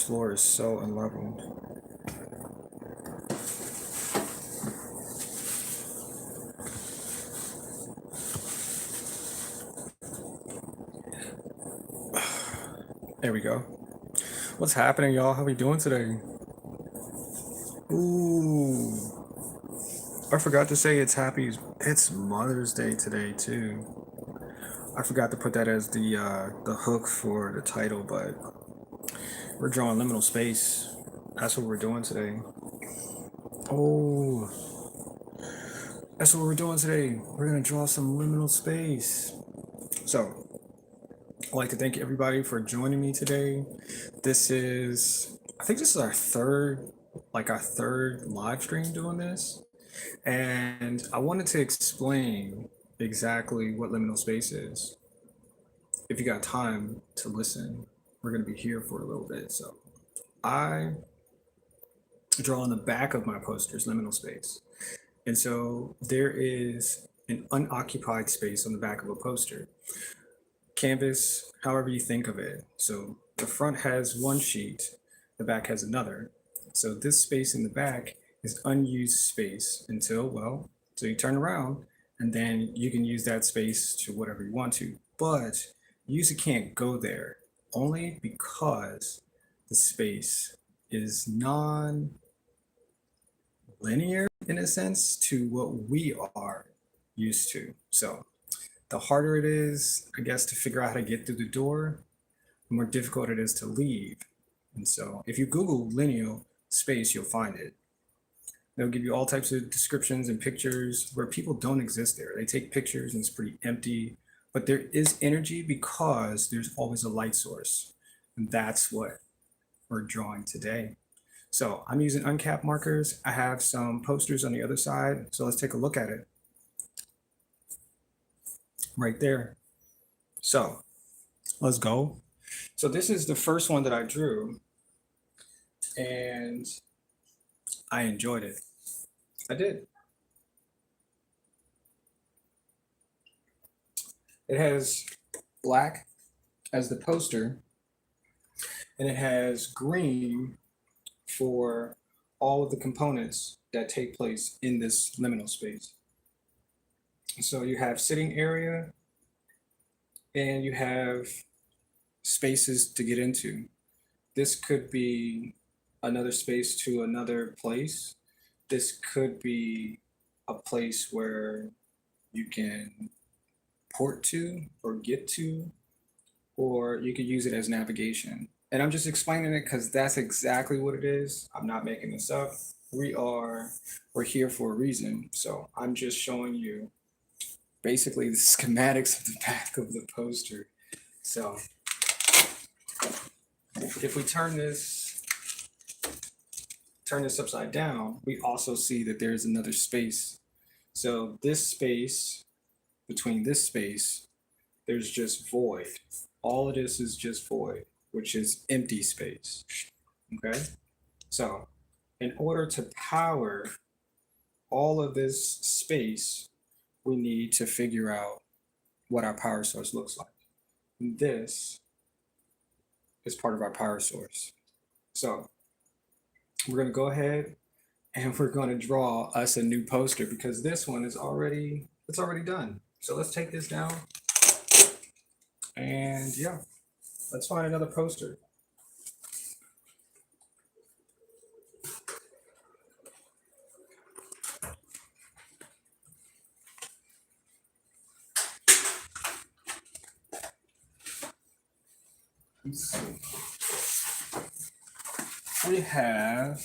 floor is so unleveled. There we go. What's happening, y'all? How we doing today? Ooh, I forgot to say it's Mother's Day today too. I forgot to put that as the hook for the title, but we're drawing liminal space. That's what we're doing today. Oh, that's what we're doing today. We're gonna draw some liminal space. So, I'd like to thank everybody for joining me today. I think this is our third live stream doing this. And I wanted to explain exactly what liminal space is. If you got time to listen, we're going to be here for a little bit. So I draw on the back of my posters liminal space. And so there is an unoccupied space on the back of a poster. Canvas, however you think of it. So the front has one sheet, the back has another. So this space in the back is unused space so you turn around and then you can use that space to whatever you want to. But user can't go there only because the space is non-linear in a sense to what we are used to. So the harder it is, I guess, to figure out how to get through the door, the more difficult it is to leave. And so if you Google lineal space, you'll find it. They'll give you all types of descriptions and pictures where people don't exist there. They take pictures and it's pretty empty, but there is energy because there's always a light source. And that's what we're drawing today. So I'm using uncapped markers. I have some posters on the other side. So let's take a look at it. Right there. So let's go. So this is the first one that I drew and I enjoyed it. I did. It has black as the poster and it has green for all of the components that take place in this liminal space. So you have sitting area and you have spaces to get into. This could be another space to another place. This could be a place where you can port to or get to, or you could use it as navigation. And I'm just explaining it because that's exactly what it is. I'm not making this up. We're here for a reason. So I'm just showing you basically the schematics of the back of the poster. So if we turn this upside down, we also see that there's another space. So this space, between this space, there's just void. All of this is just void, which is empty space, okay? So in order to power all of this space, we need to figure out what our power source looks like. And this is part of our power source. So we're going to go ahead and we're going to draw us a new poster because this one is already done. So let's take this down and yeah, let's find another poster. Let's see. We have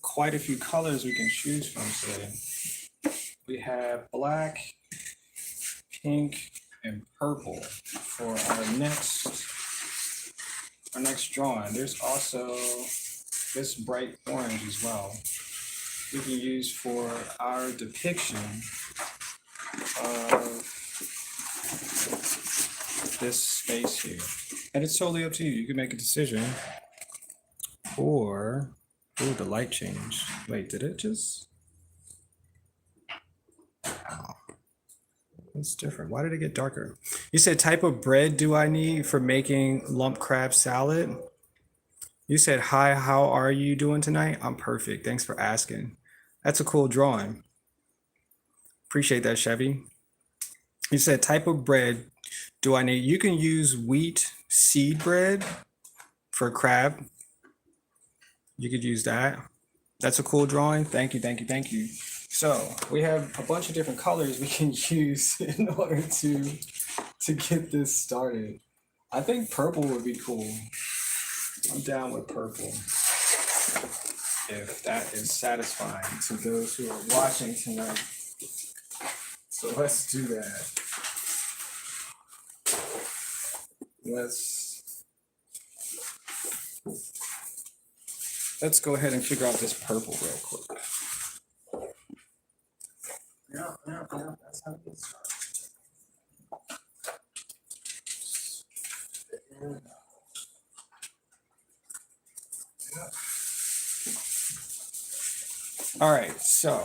quite a few colors we can choose from today. We have black, pink, and purple for our next drawing. There's also this bright orange as well. We can use for our depiction of this space here. And it's totally up to you. You can make a decision. Or, oh, the light changed. Wait, did it just? Oh. It's different. Why did it get darker? You said type of bread do I need for making lump crab salad? You said, hi, how are you doing tonight? I'm perfect. Thanks for asking. That's a cool drawing. Appreciate that, Chevy. You said type of bread do I need? You can use wheat seed bread for crab. You could use that. That's a cool drawing. Thank you, thank you, thank you. So we have a bunch of different colors we can use in order to get this started. I think purple would be cool. I'm down with purple. If that is satisfying to those who are watching tonight. So let's do that. Let's go ahead and figure out this purple real quick. Yeah, that's how it gets started. All right, so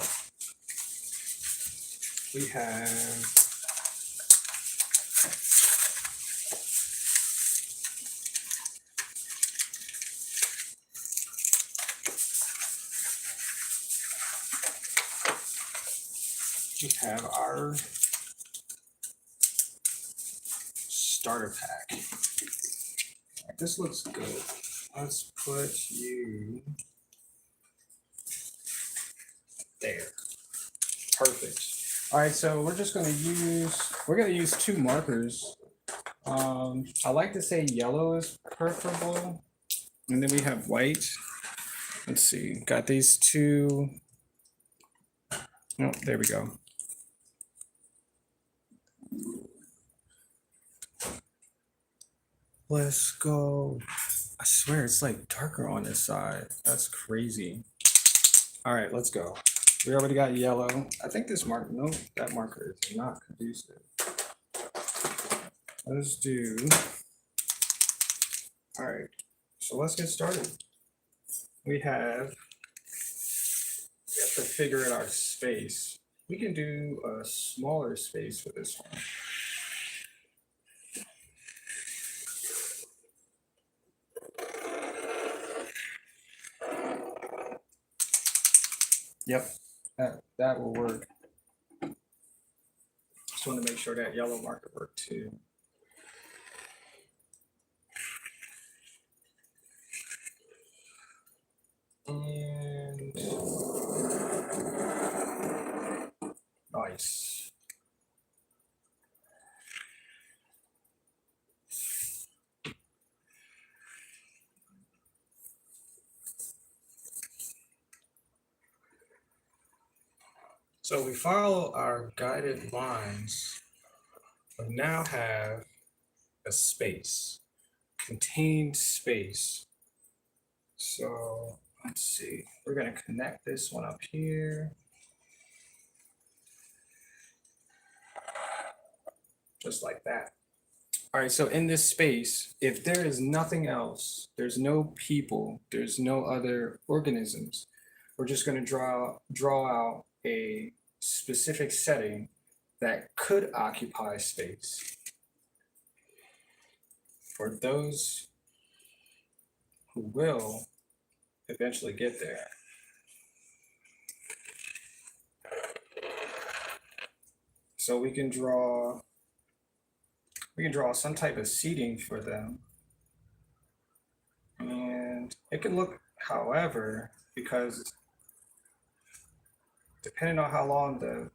we have our starter pack. Right, this looks good. Let's put you there. Perfect. All right, so we're gonna use two markers. I like to say yellow is preferable, and then we have white. Let's see, got these two. Oh, there we go. Let's go. I swear it's like darker on this side. That's crazy. All right, let's go. We already got yellow. I think this marker, no, that marker is not conducive. Let's do, all right, so let's get started. We have to figure out our space. We can do a smaller space for this one. Yep, that will work. Just want to make sure that yellow marker worked too. And nice. So we follow our guided lines. We now have a space, contained space. So let's see, we're gonna connect this one up here. Just like that. All right, so in this space, if there is nothing else, there's no people, there's no other organisms, we're just gonna draw out a specific setting that could occupy space for those who will eventually get there. So we can draw some type of seating for them. And it can look however, because depending on how long the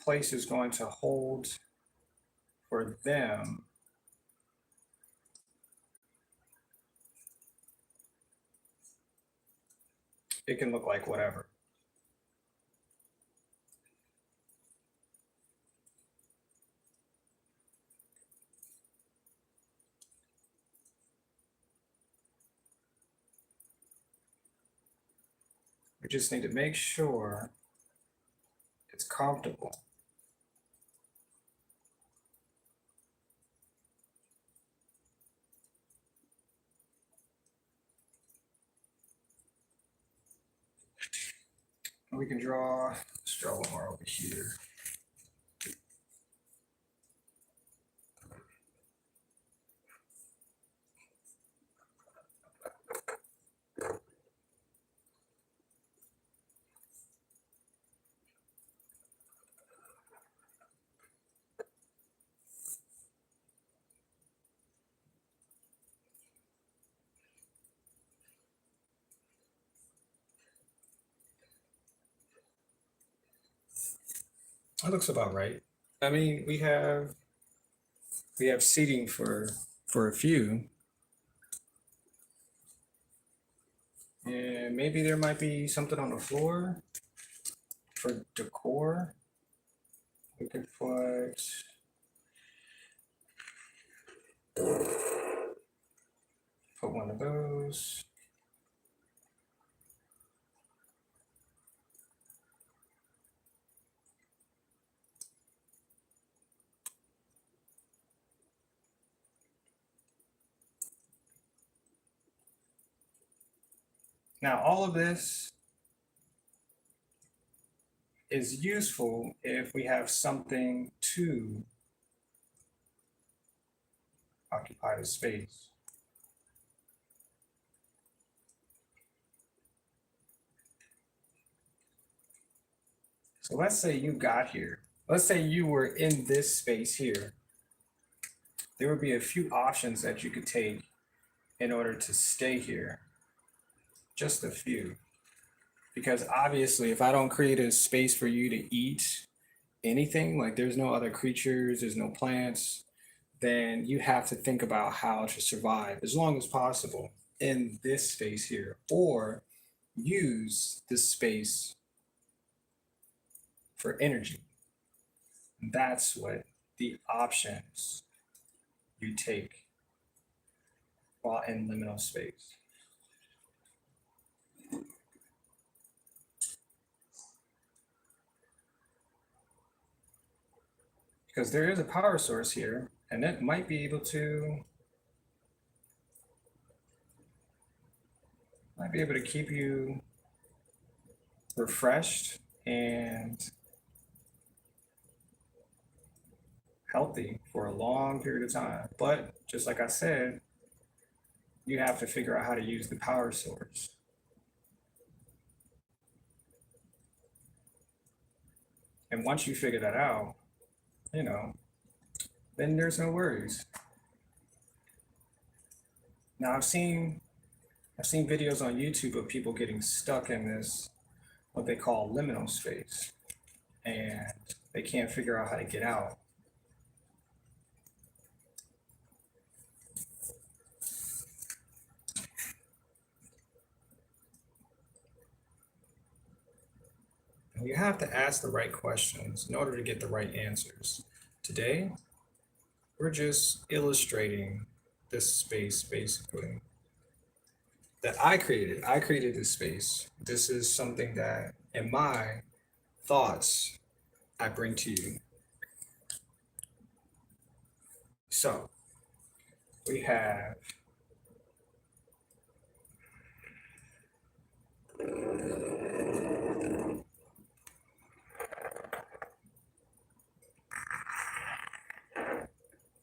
place is going to hold for them, it can look like whatever. We just need to make sure it's comfortable. We can let's draw one more over here. That looks about right. I mean, we have seating for a few, and maybe there might be something on the floor for decor. We could put one of those. Now, all of this is useful if we have something to occupy the space. So let's say you got here. Let's say you were in this space here. There would be a few options that you could take in order to stay here. Just a few. Because obviously, if I don't create a space for you to eat anything, like there's no other creatures, there's no plants, then you have to think about how to survive as long as possible in this space here, or use this space for energy. That's what the options you take while in liminal space. Because there is a power source here, and it might be able to keep you refreshed and healthy for a long period of time. But just like I said, you have to figure out how to use the power source. And once you figure that out, you know, then there's no worries. Now I've seen videos on YouTube of people getting stuck in this what they call liminal space, and they can't figure out how to get out. And you have to ask the right questions in order to get the right answers. Today, we're just illustrating this space basically that I created. I created this space. This is something that in my thoughts I bring to you. So we have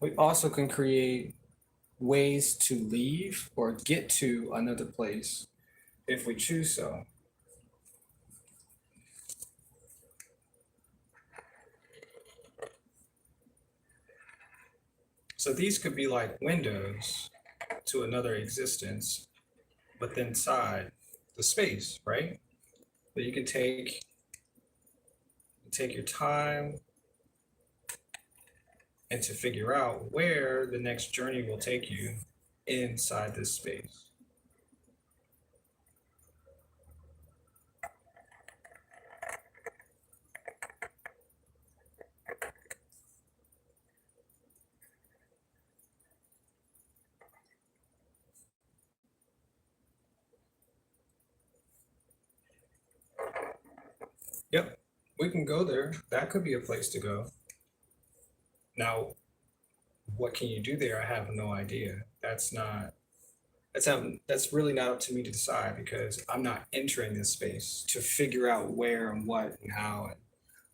we also can create ways to leave or get to another place if we choose so. So these could be like windows to another existence, but inside the space, right? But you can take your time and to figure out where the next journey will take you inside this space. Yep, we can go there. That could be a place to go. Now, what can you do there? I have no idea. That's really not up to me to decide because I'm not entering this space to figure out where and what and how and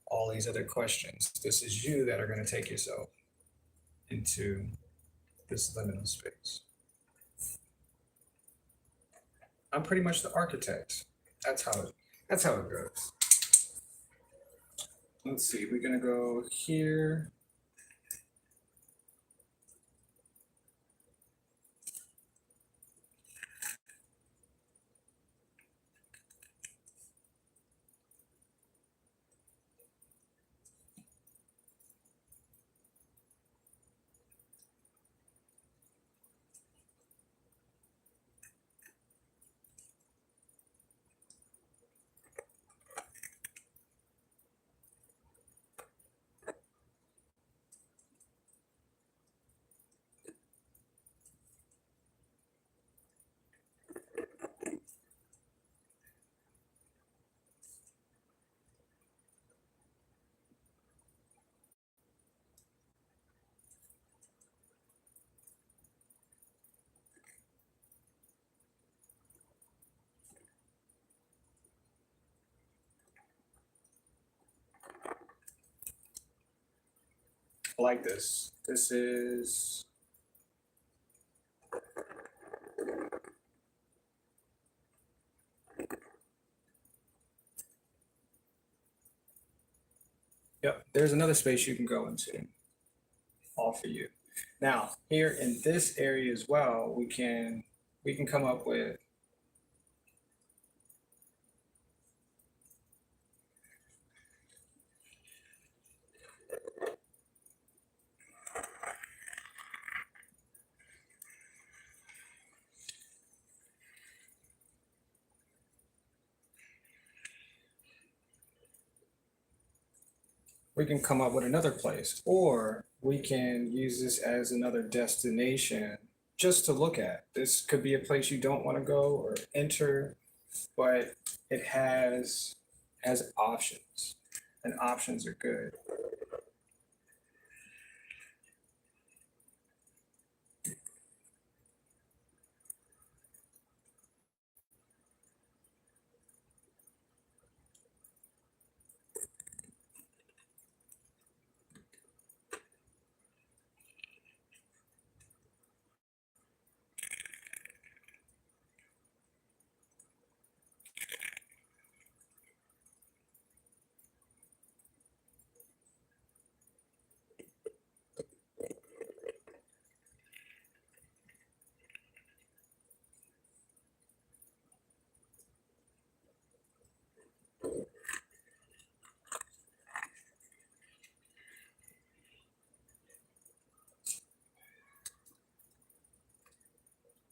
all these other questions. This is you that are going to take yourself into this liminal space. I'm pretty much the architect. That's how it goes. Let's see, we're gonna go here. I like this. This is yep. There's another space you can go into, all for you. Now here in this area as well, we can come up with another place, or we can use this as another destination just to look at. This could be a place you don't want to go or enter, but it has options, and options are good.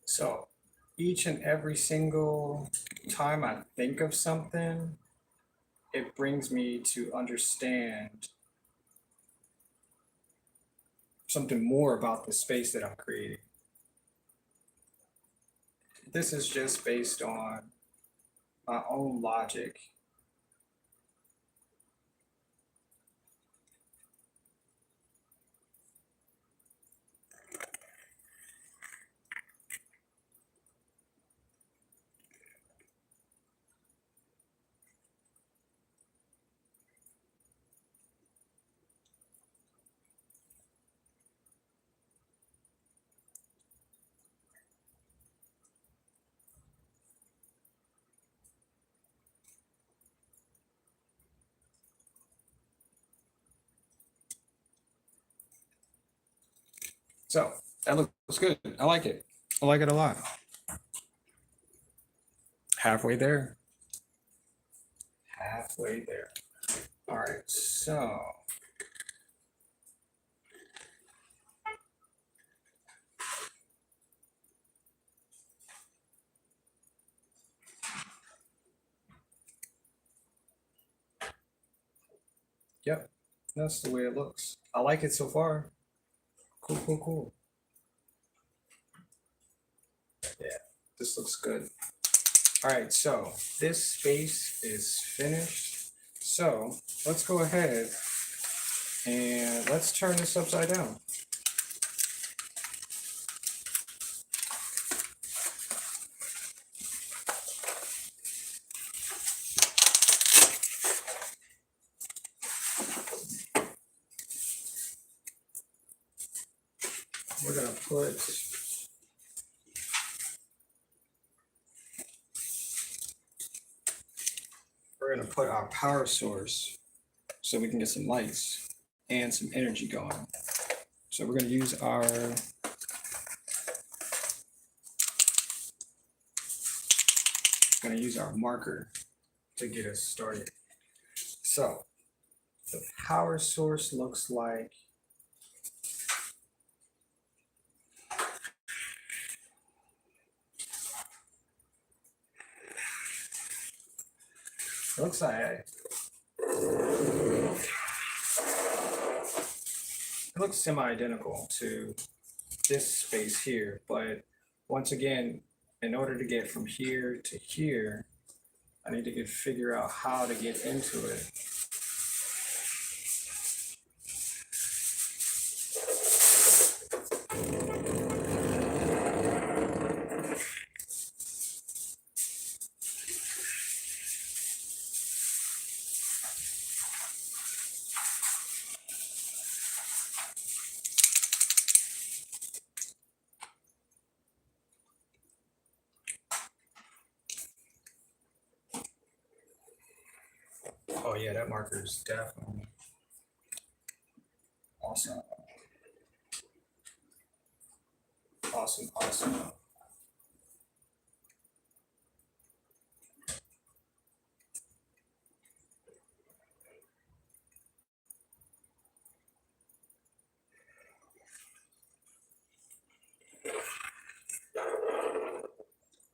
So each and every single time I think of something, it brings me to understand something more about the space that I'm creating. This is just based on my own logic. So that looks good. I like it. I like it a lot. Halfway there. Halfway there. All right. So yep, that's the way it looks. I like it so far. Cool, cool, cool. Yeah, this looks good. All right, so this space is finished. So let's go ahead and let's turn this upside down. We're gonna put our power source so we can get some lights and some energy going. So we're gonna use our marker to get us started. So the power source looks like it looks semi-identical to this space here, but once again, in order to get from here to here, I need to figure out how to get into it. Oh yeah, that marker is definitely awesome. Awesome, awesome.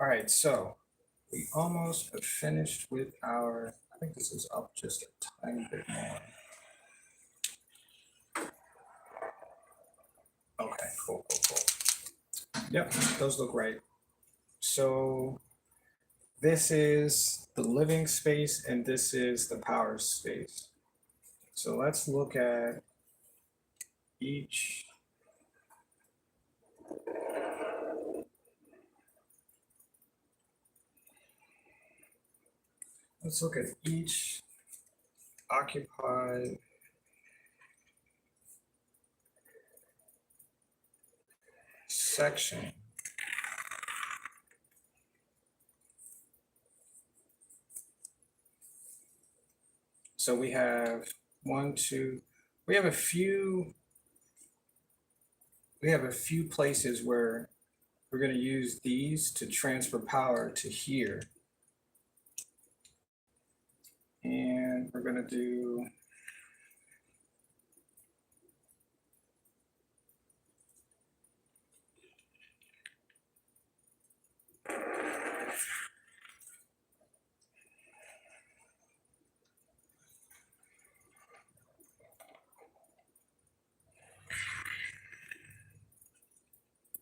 All right, so we almost finished with our, I think this is up just a tiny bit more. Okay, cool, cool, cool. Yep, those look right. So this is the living space and this is the power space. So let's look at each. Let's look at each occupied section. So we have one, two, we have a few places where we're going to use these to transfer power to here. And we're going to do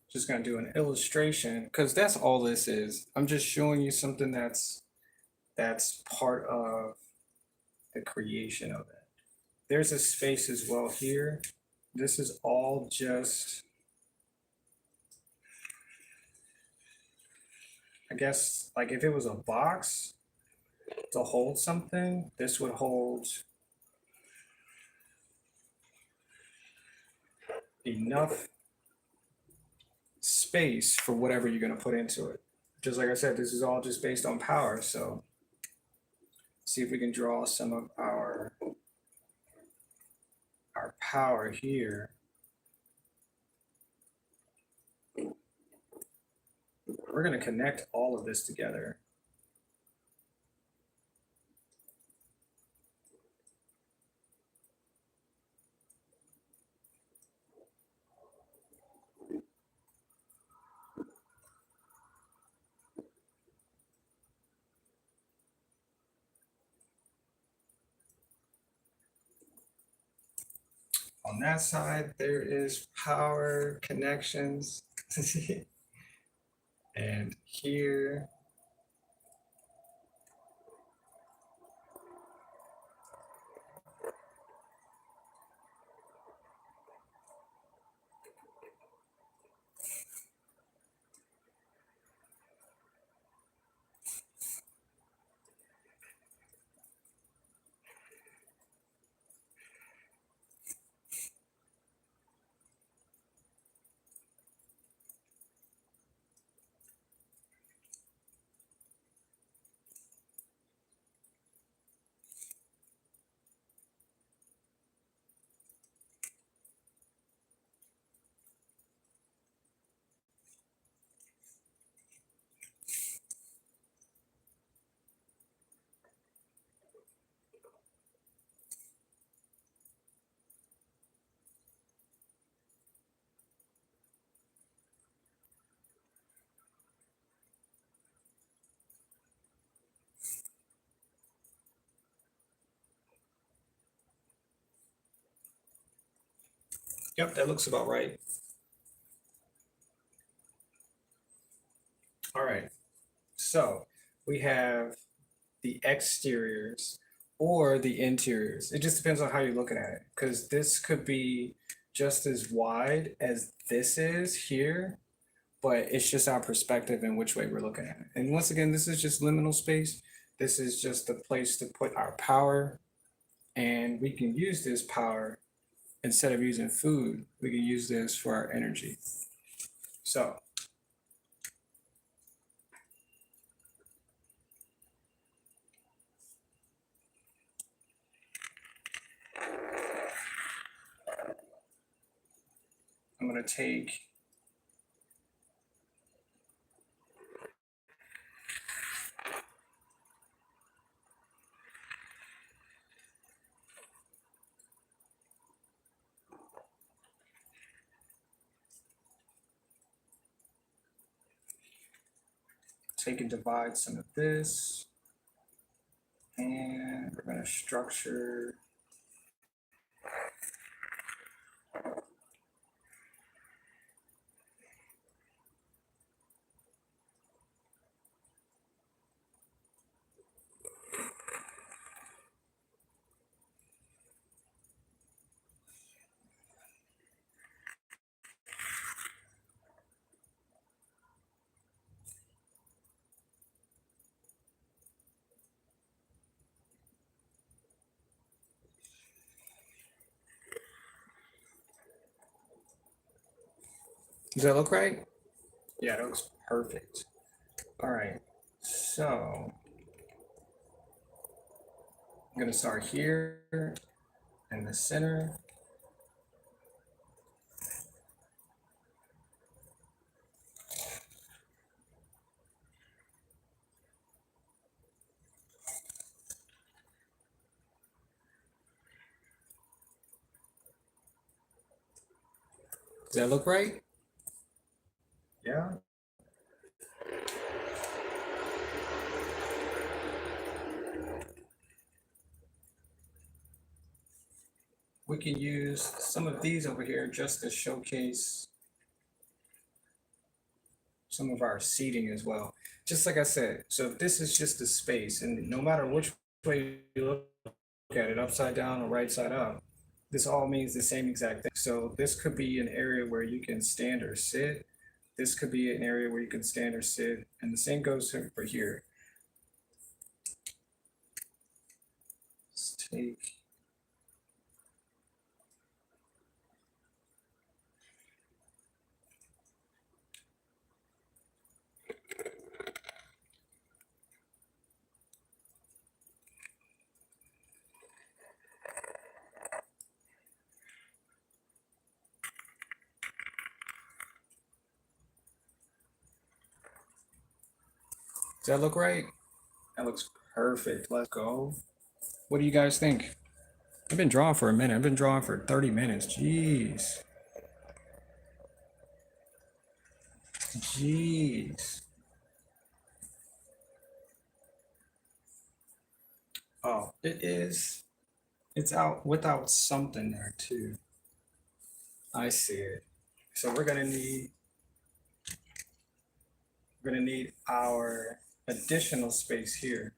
just going to do an illustration because that's all this is. I'm just showing you something that's part of the creation of it. There's a space as well here. This is all just, I guess, like if it was a box to hold something, this would hold enough space for whatever you're going to put into it. Just like I said, this is all just based on power. So see if we can draw some of our power here. We're going to connect all of this together. On that side, there is power connections. And here, yep, that looks about right. All right, so we have the exteriors or the interiors. It just depends on how you're looking at it, because this could be just as wide as this is here, but it's just our perspective and which way we're looking at it. And once again, this is just liminal space. This is just the place to put our power, and we can use this power instead of using food. We can use this for our energy. So I'm going to take and divide some of this, and we're going to structure Does that look right? Yeah, that looks perfect. All right, so I'm gonna start here in the center. Does that look right? Yeah. We can use some of these over here just to showcase some of our seating as well. Just like I said, so this is just a space, and no matter which way you look at it, upside down or right side up, this all means the same exact thing. So this could be an area where you can stand or sit. This could be an area where you can stand or sit, and the same goes for here. Let's take. Does that look right? That looks perfect. Let's go. What do you guys think? I've been drawing for a minute. I've been drawing for 30 minutes. Jeez. Jeez. Oh, it is. It's out without something there too. I see it. So we're gonna need our additional space here.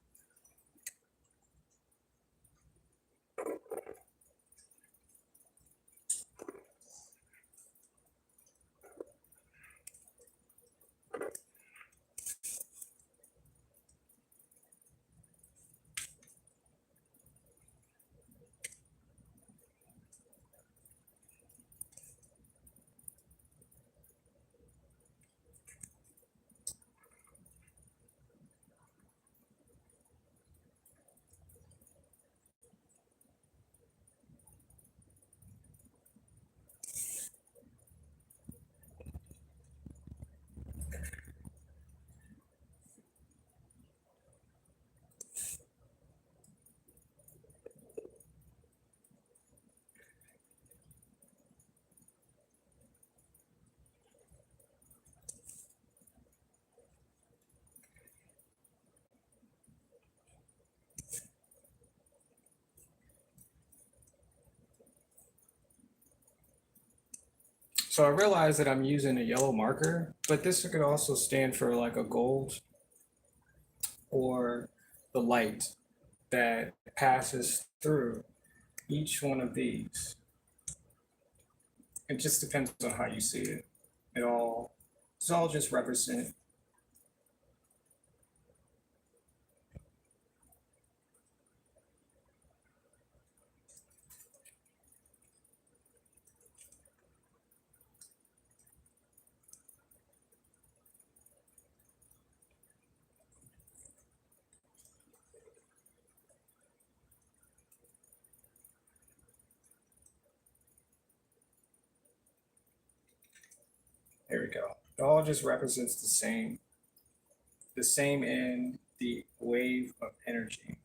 So I realize that I'm using a yellow marker, but this could also stand for like a gold or the light that passes through each one of these. It just depends on how you see it. It's all just represent. There we go. It all just represents the same in the wave of energy.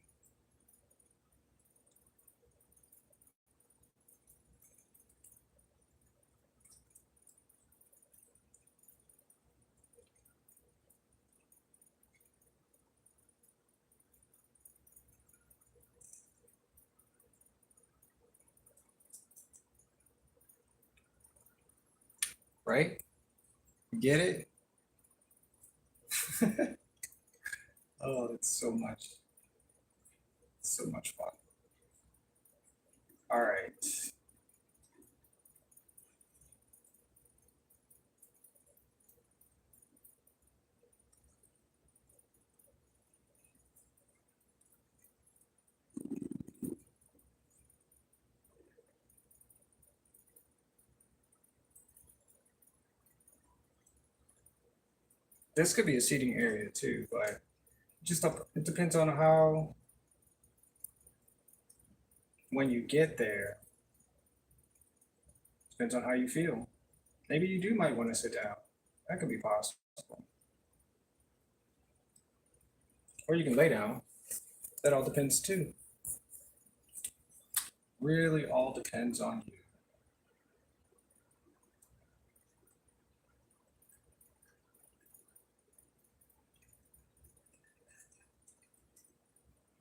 Right? You get it? Oh, it's so much fun. All right. This could be a seating area too, but it depends on how when you get there, depends on how you feel. Maybe you do might want to sit down. That could be possible. Or you can lay down. That all depends too. Really all depends on you.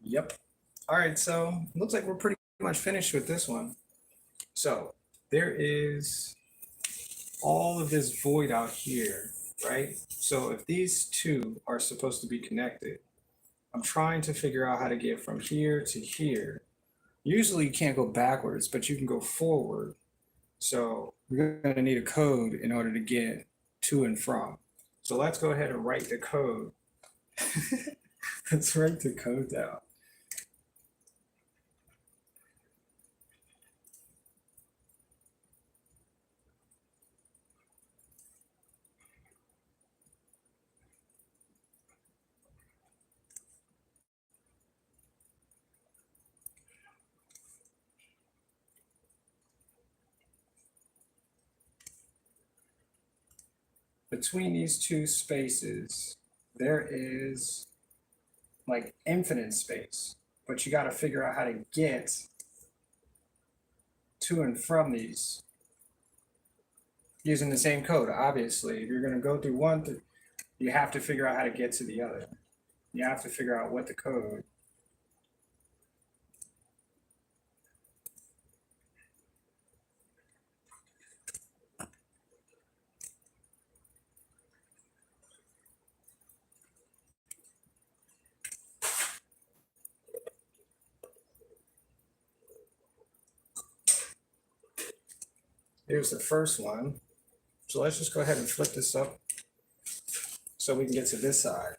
Yep. All right, so looks like we're pretty much finished with this one. So there is all of this void out here, right? So if these two are supposed to be connected, I'm trying to figure out how to get from here to here. Usually you can't go backwards, but you can go forward. So we're going to need a code in order to get to and from. So let's go ahead and write the code. Let's write the code down. Between these two spaces, there is like infinite space, but you got to figure out how to get to and from these using the same code. Obviously, if you're going to go through one, you have to figure out how to get to the other. You have to figure out what the code. Here's the first one. So let's just go ahead and flip this up so we can get to this side.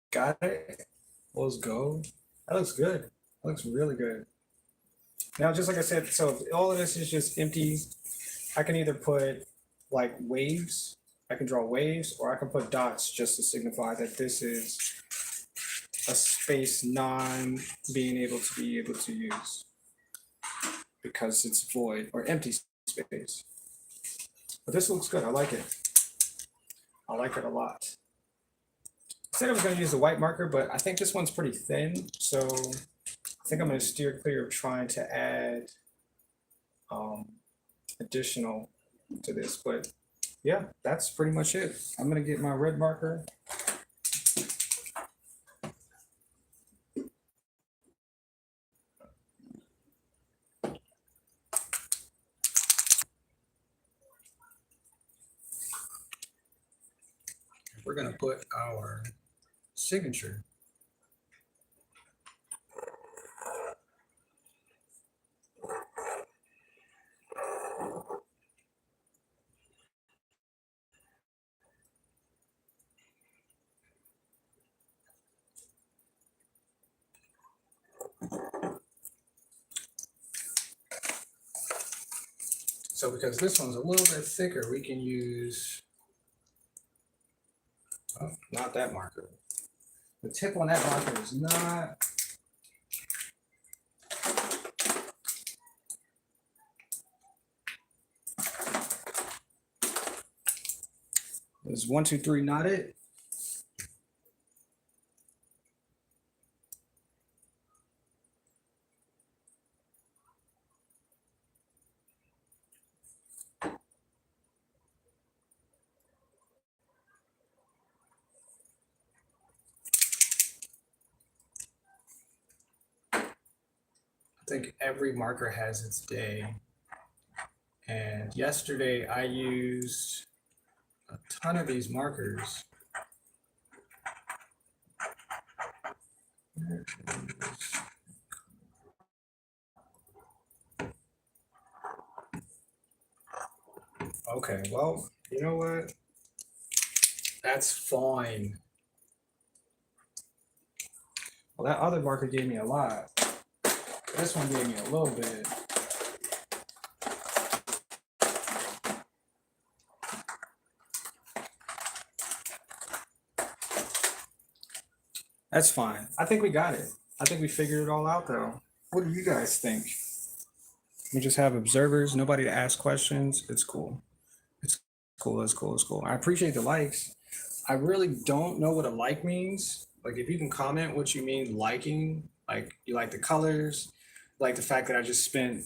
Got it? Let's go. That looks good. That looks really good. Now, just like I said, so if all of this is just empty, I can either put like waves, I can draw waves, or I can put dots just to signify that this is a space non being able to use because it's void or empty space. But this looks good. I like it. I like it a lot. I said I was going to use the white marker, but I think this one's pretty thin, so I think I'm going to steer clear of trying to add additional to this. But yeah, that's pretty much it. I'm going to get my red marker. We're going to put our signature. So because this one's a little bit thicker, we can use, oh, not that marker. The tip on that marker is not, is 1, 2, 3 not it? I think every marker has its day. And yesterday I used a ton of these markers. Okay, well, you know what? That's fine. Well, that other marker gave me a lot. This one gave me a little bit. That's fine. I think we got it. I think we figured it all out though. What do you guys think? We just have observers, nobody to ask questions. It's cool. It's cool. It's cool. It's cool. I appreciate the likes. I really don't know what a like means. Like if you can comment what you mean liking, like you like the colors, like the fact that I just spent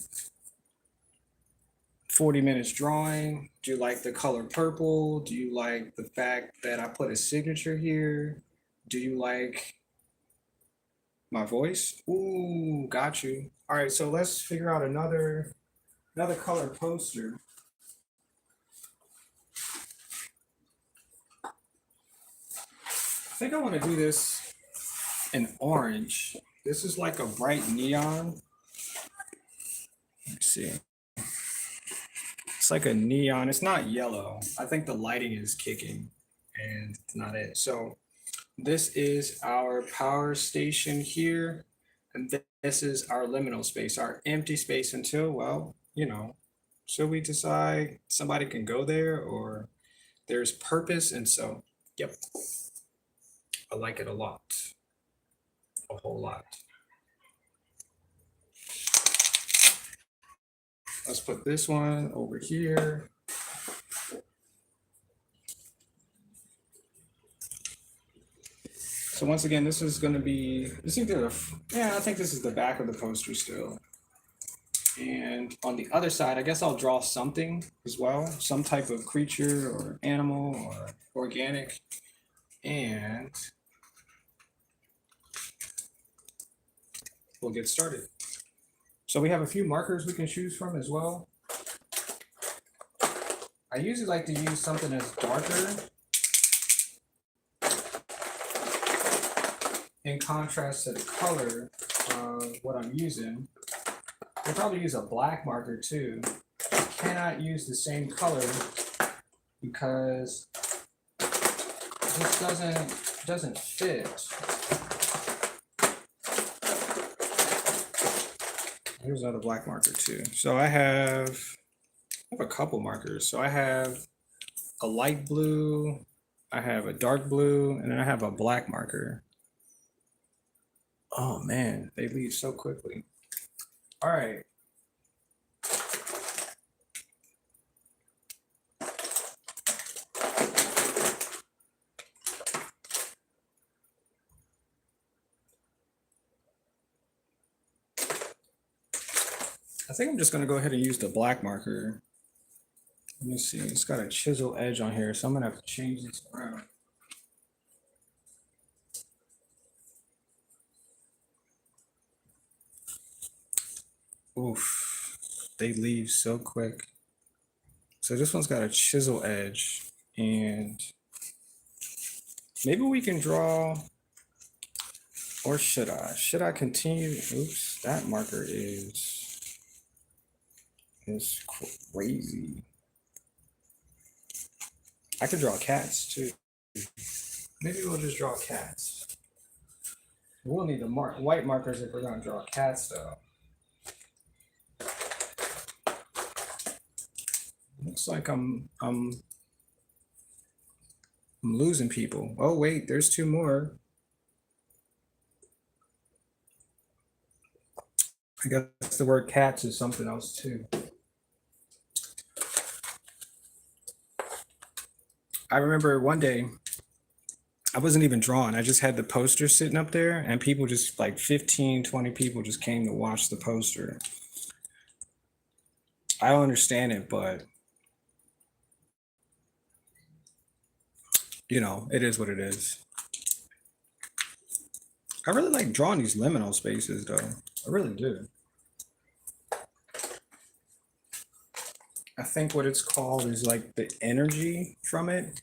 40 minutes drawing. Do you like the color purple? Do you like the fact that I put a signature here? Do you like my voice? Ooh, got you. All right, so let's figure out another color poster. I think I want to do this in orange. This is like a bright neon. Let me see. It's like a neon. It's not yellow. I think the lighting is kicking and it's not it. So this is our power station here. And this is our liminal space, our empty space until, well, you know, so we decide somebody can go there or there's purpose. And so, yep, I like it a lot, a whole lot. Let's put this one over here. So once again, this is going to be, this is either, yeah, I think this is the back of the poster still. And on the other side, I guess I'll draw something as well, some type of creature or animal or organic. And we'll get started. So we have a few markers we can choose from as well. I usually like to use something that's darker in contrast to the color of what I'm using. I'll probably use a black marker too. I cannot use the same color because this doesn't fit. Here's another black marker too. So I have a couple markers. So I have a light blue, I have a dark blue, and then I have a black marker. Oh man, they leave so quickly. All right. I think I'm just gonna go ahead and use the black marker. Let me see, it's got a chisel edge on here, so I'm gonna have to change this around. Oof, they leave so quick. So this one's got a chisel edge, and maybe we can draw, or should I? Should I continue? Oops, that marker is crazy. I could draw cats too. Maybe we'll just draw cats. We'll need the white markers if we're gonna draw cats though. Looks like I'm losing people. Oh wait, there's two more. I guess the word cats is something else too. I remember one day I wasn't even drawing. I just had the poster sitting up there and people just like 15, 20 people just came to watch the poster. I don't understand it, but you know, it is what it is. I really like drawing these liminal spaces though. I really do. I think what it's called is like the energy from it.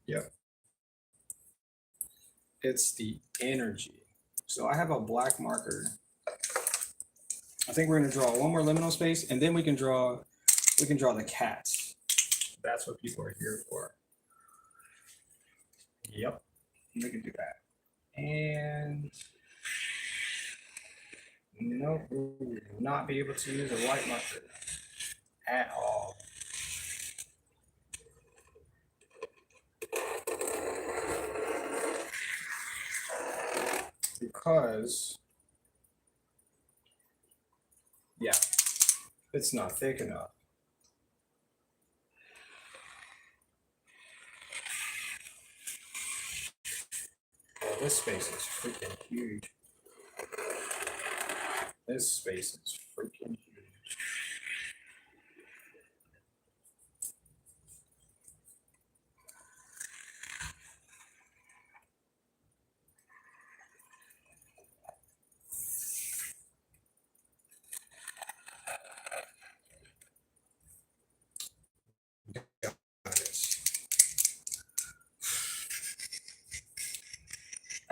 Yep. It's the energy. So I have a black marker. I think we're gonna draw one more liminal space and then we can draw the cats. That's what people are here for. Yep, we can do that. And nope, we will not be able to use a white marker at all. Because, yeah, it's not thick enough. Oh, this space is freaking huge. This space is freaking huge.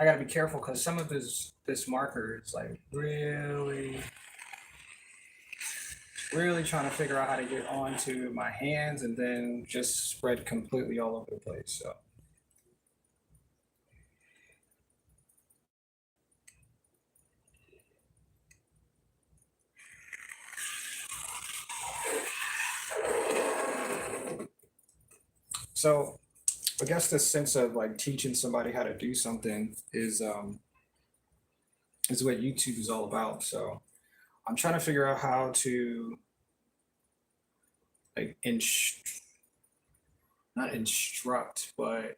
I gotta be careful because some of this marker is like really trying to figure out how to get onto my hands and then just spread completely all over the place. So I guess the sense of like teaching somebody how to do something is what YouTube is all about. So I'm trying to figure out how to like not instruct, but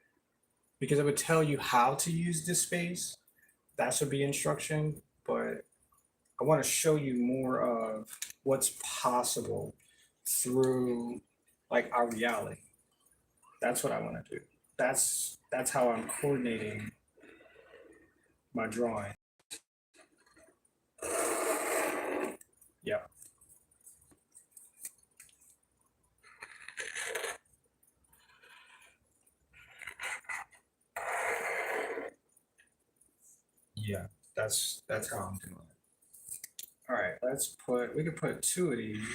because it would tell you how to use this space, that should be instruction. But I want to show you more of what's possible through like our reality. That's what I want to do. That's how I'm coordinating my drawing. Yeah. Yeah, that's how I'm doing it. All right, we could put two of these.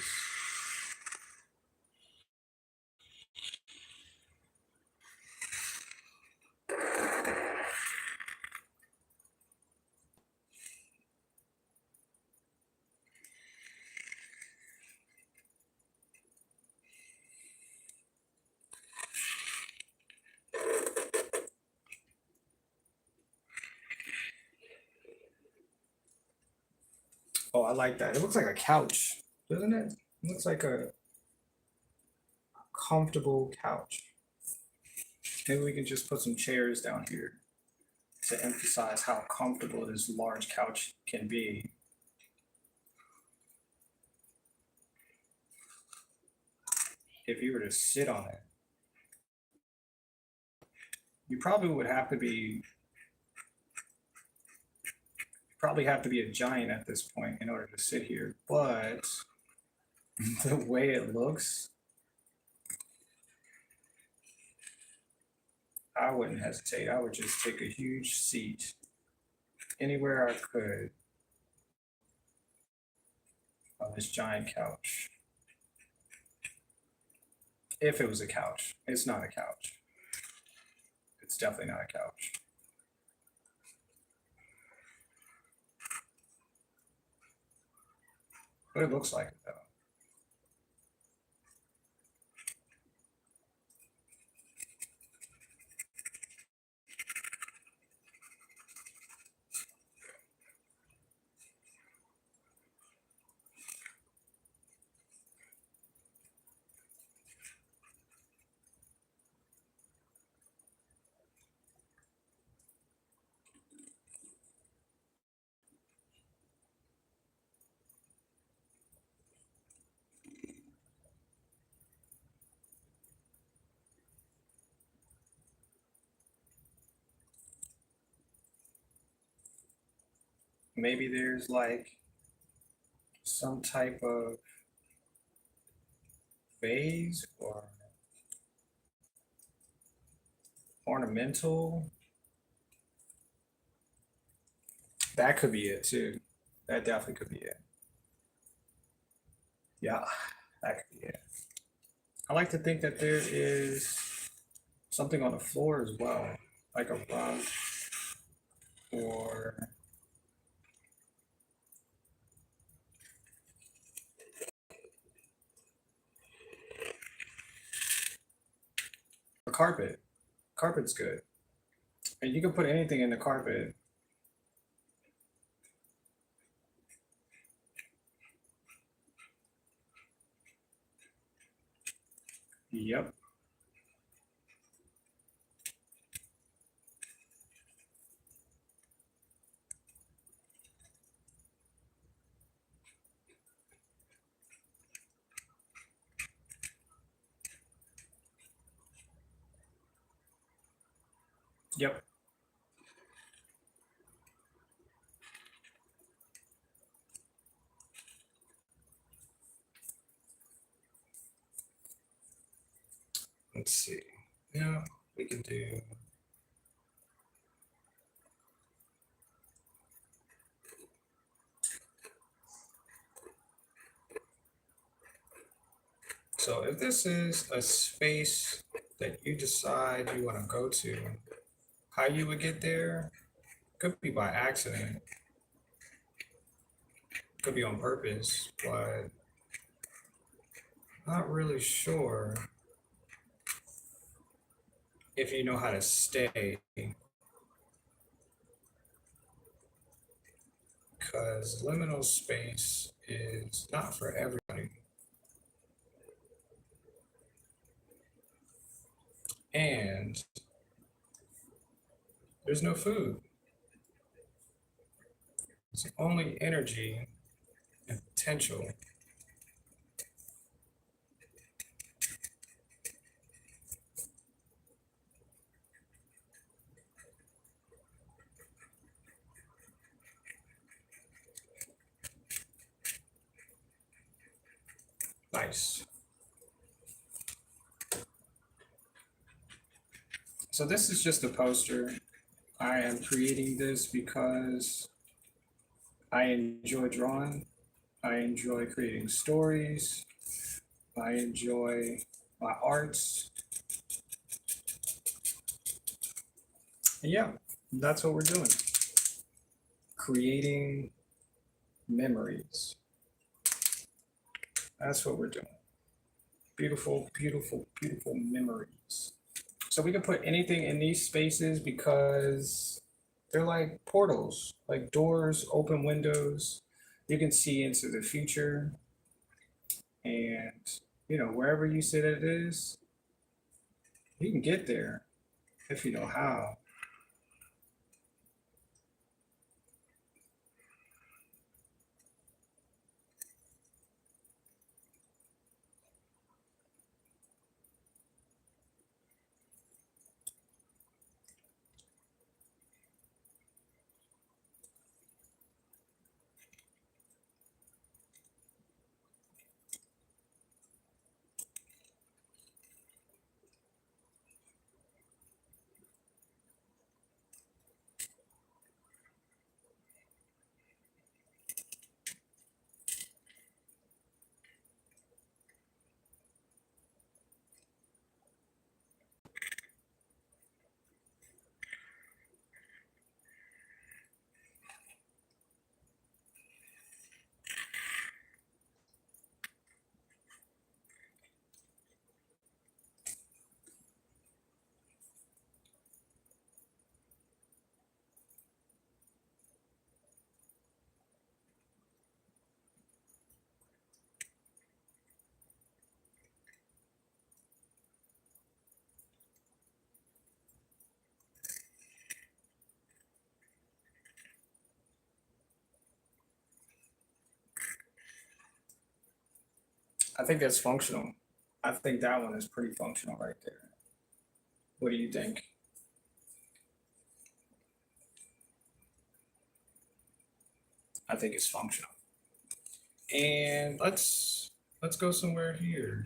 Oh, I like that. It looks like a couch, doesn't it? It looks like a comfortable couch. Maybe we can just put some chairs down here to emphasize how comfortable this large couch can be. if you were to sit on it, you probably would have to be probably have to be a giant at this point in order to sit here. But the way it looks, I wouldn't hesitate. I would just take a huge seat anywhere I could on this giant couch. If it was a couch, it's not a couch. It's definitely not a couch. But it looks like it though. Maybe there's like some type of vase or ornamental. That could be it too. That definitely could be it. Yeah, that could be it. I like to think that there is something on the floor as well, like a rug or a carpet. Carpet's good. And you can put anything in the carpet. Yep. Yep. Let's see. Yeah, we can do. So if this is a space that you decide you want to go to, how you would get there could be by accident, could be on purpose, but not really sure if you know how to stay, because liminal space is not for everybody. And there's no food. It's only energy and potential. Nice. So this is just a poster. I am creating this because I enjoy drawing. I enjoy creating stories. I enjoy my arts. And yeah, that's what we're doing. Creating memories. That's what we're doing. Beautiful, beautiful, beautiful memories. So we can put anything in these spaces because they're like portals, like doors, open windows. You can see into the future, and wherever you say that it is, you can get there if you know how. I think that's functional. I think that one is pretty functional right there. What do you think? I think it's functional. And let's go somewhere here.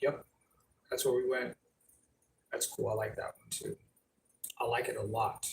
Yep, that's where we went. That's cool. I like that one too. I like it a lot.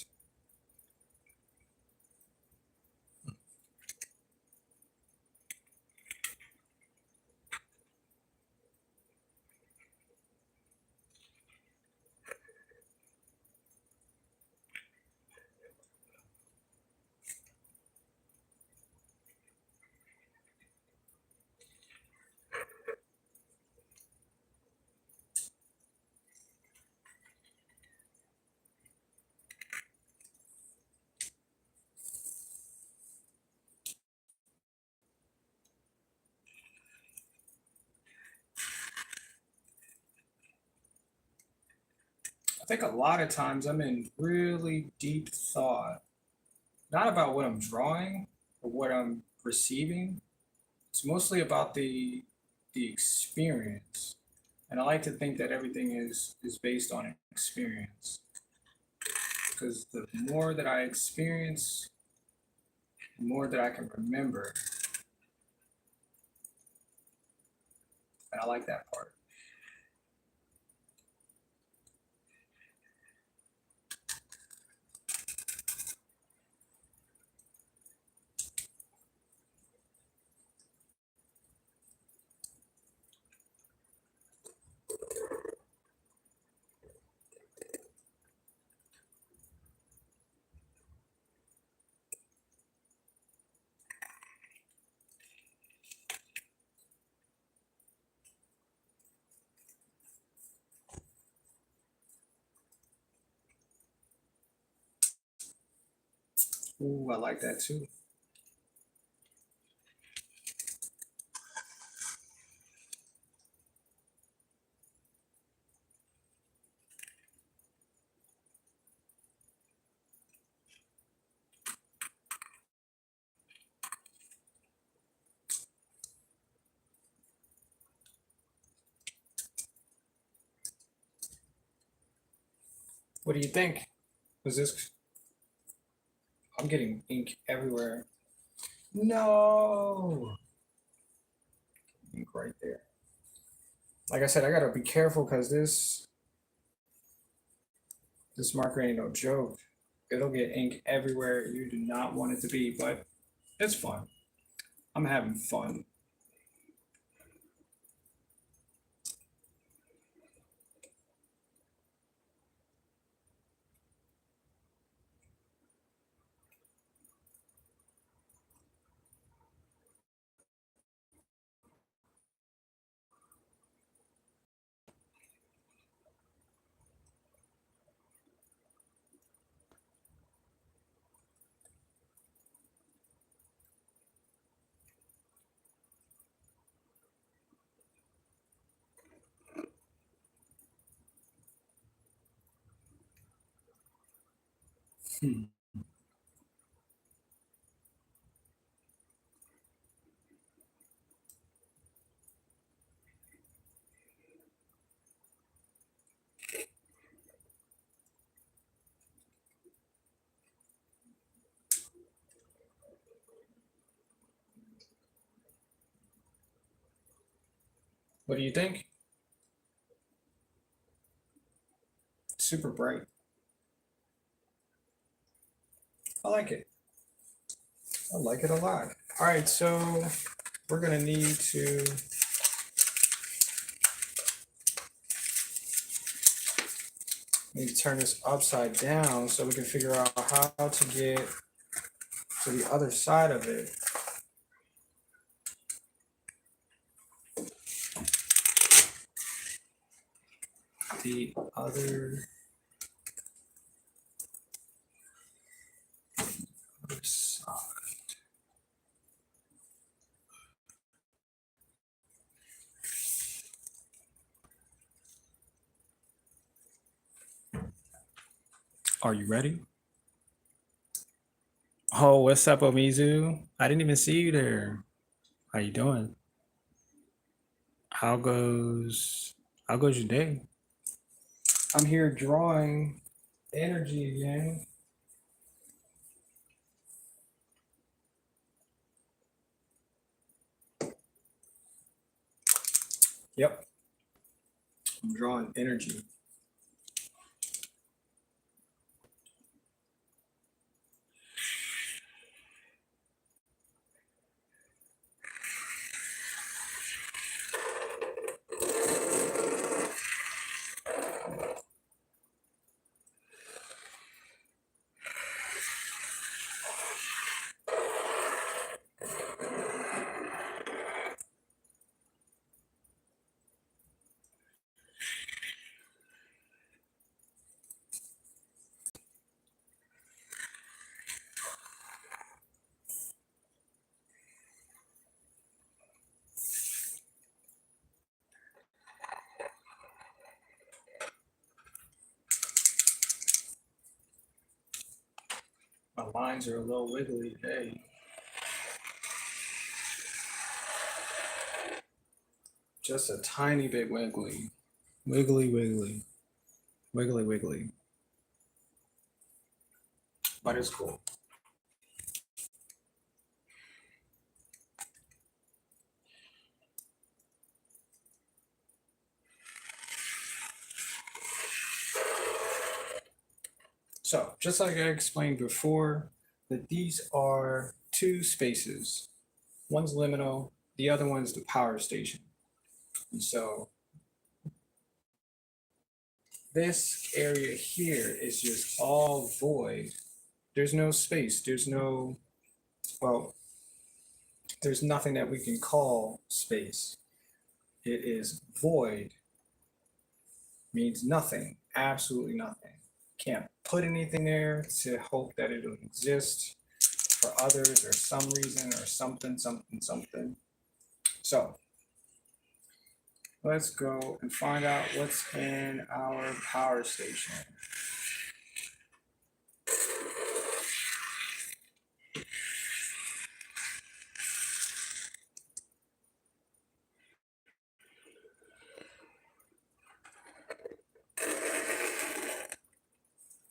I think a lot of times I'm in really deep thought, not about what I'm drawing or what I'm perceiving. It's mostly about the experience. And I like to think that everything is based on experience. Because the more that I experience, the more that I can remember. And I like that part. Ooh, I like that too. What do you think? Was this? I'm getting ink everywhere. No, ink right there. Like I said, I gotta be careful because this marker ain't no joke. It'll get ink everywhere you do not want it to be, but it's fun. I'm having fun. Hmm. What do you think? super bright. I like it. I like it a lot. All right, so we're gonna need to turn this upside down so we can figure out how to get to the other side of it. The other side. Are you ready? Oh, what's up, Omizu? I didn't even see you there. How you doing? How goes your day? I'm here drawing energy again. Yep. I'm drawing energy. My lines are a little wiggly today. Just a tiny bit wiggly. Wiggly, wiggly. Wiggly, wiggly. But it's cool. So, just like I explained before, that these are two spaces. One's liminal, the other one's the power station. And so this area here is just all void. There's no space. There's nothing that we can call space. It is void, means nothing, absolutely nothing. Can't put anything there to hope that it'll exist for others or some reason or something. So let's go and find out what's in our power station.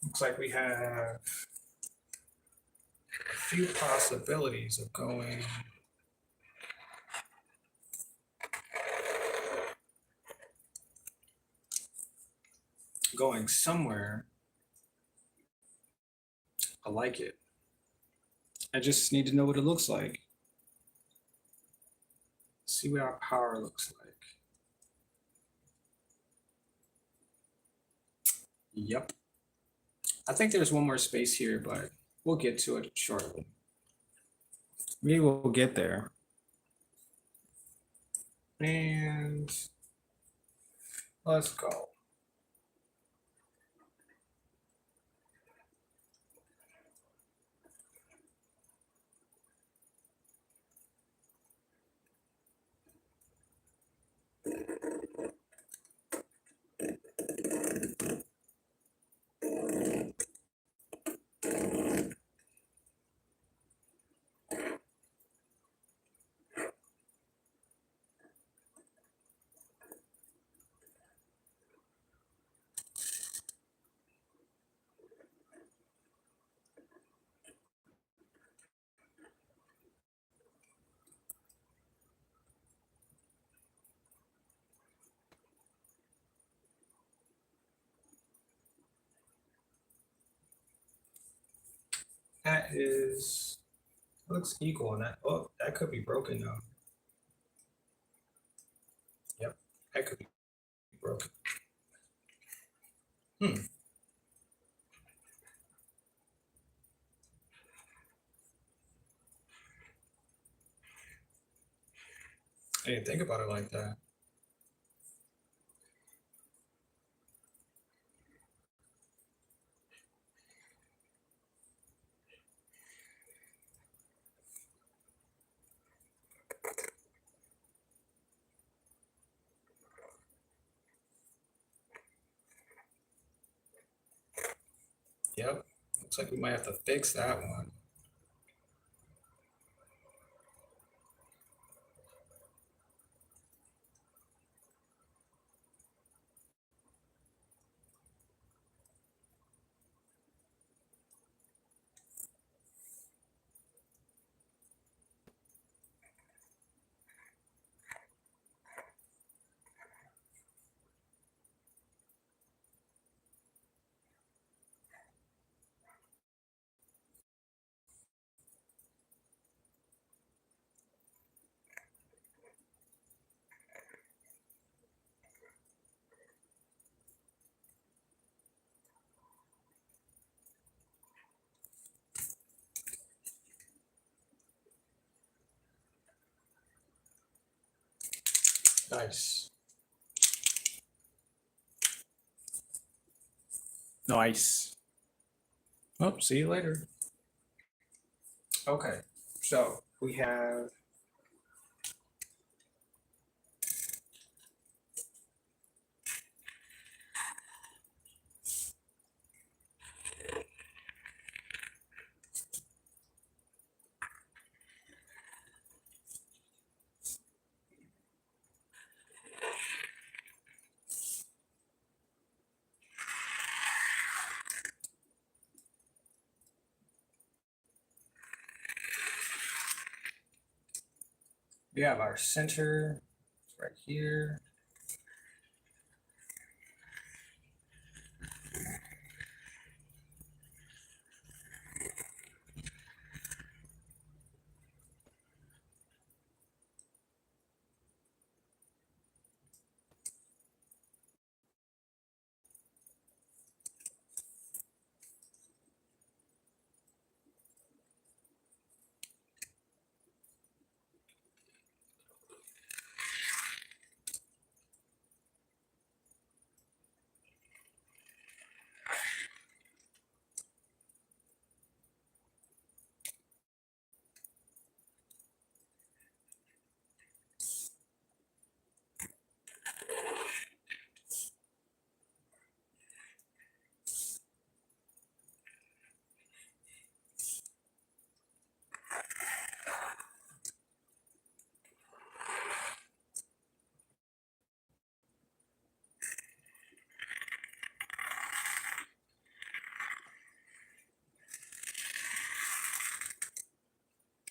Looks like we have a few possibilities of going somewhere. I like it. I just need to know what it looks like. See what our power looks like. Yep. I think there's one more space here, but we'll get to it shortly. Maybe we'll get there. And let's go. that is, looks equal on that. Oh, that could be broken though. Yep, that could be broken. Hmm. I didn't think about it like that. Yep. Looks like we might have to fix that one. Nice. Nice. Oh, see you later. Okay, so we have our center right here.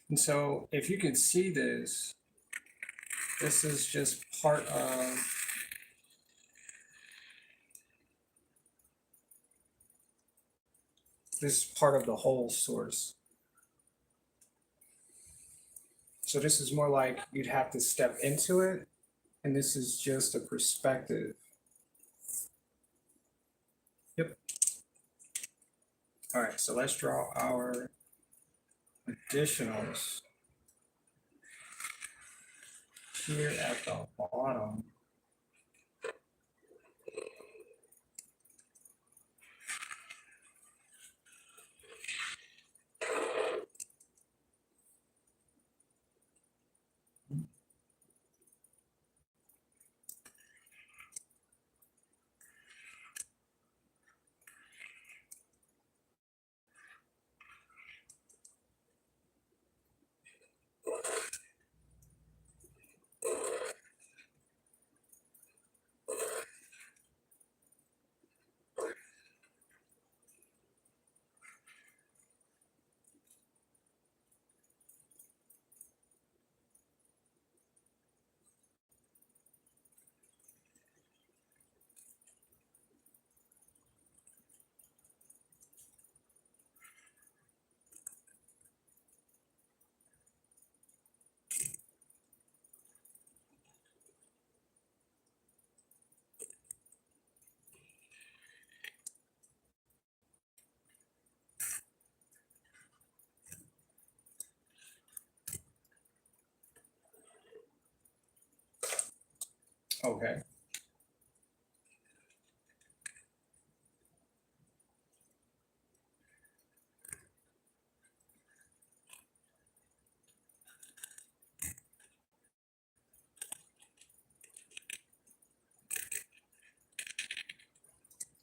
And so if you can see this, this is just part of the whole source. So this is more like you'd have to step into it, and this is just a perspective. Yep. All right, so let's draw our additionals here at the bottom. Okay.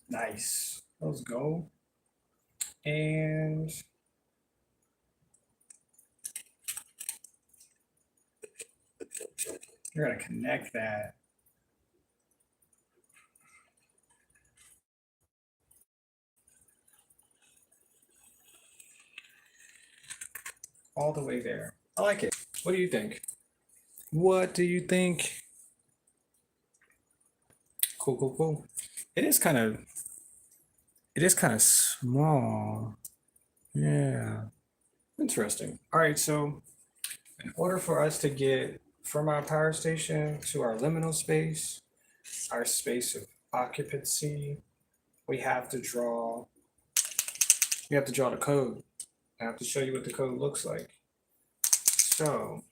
Nice. Let's go. And you're going to connect that all the way there. I like it. What do you think? What do you think? Cool, cool, cool. It is kind of small. Yeah. Interesting. All right, so in order for us to get from our power station to our liminal space, our space of occupancy, we have to draw the code. I have to show you what the code looks like. So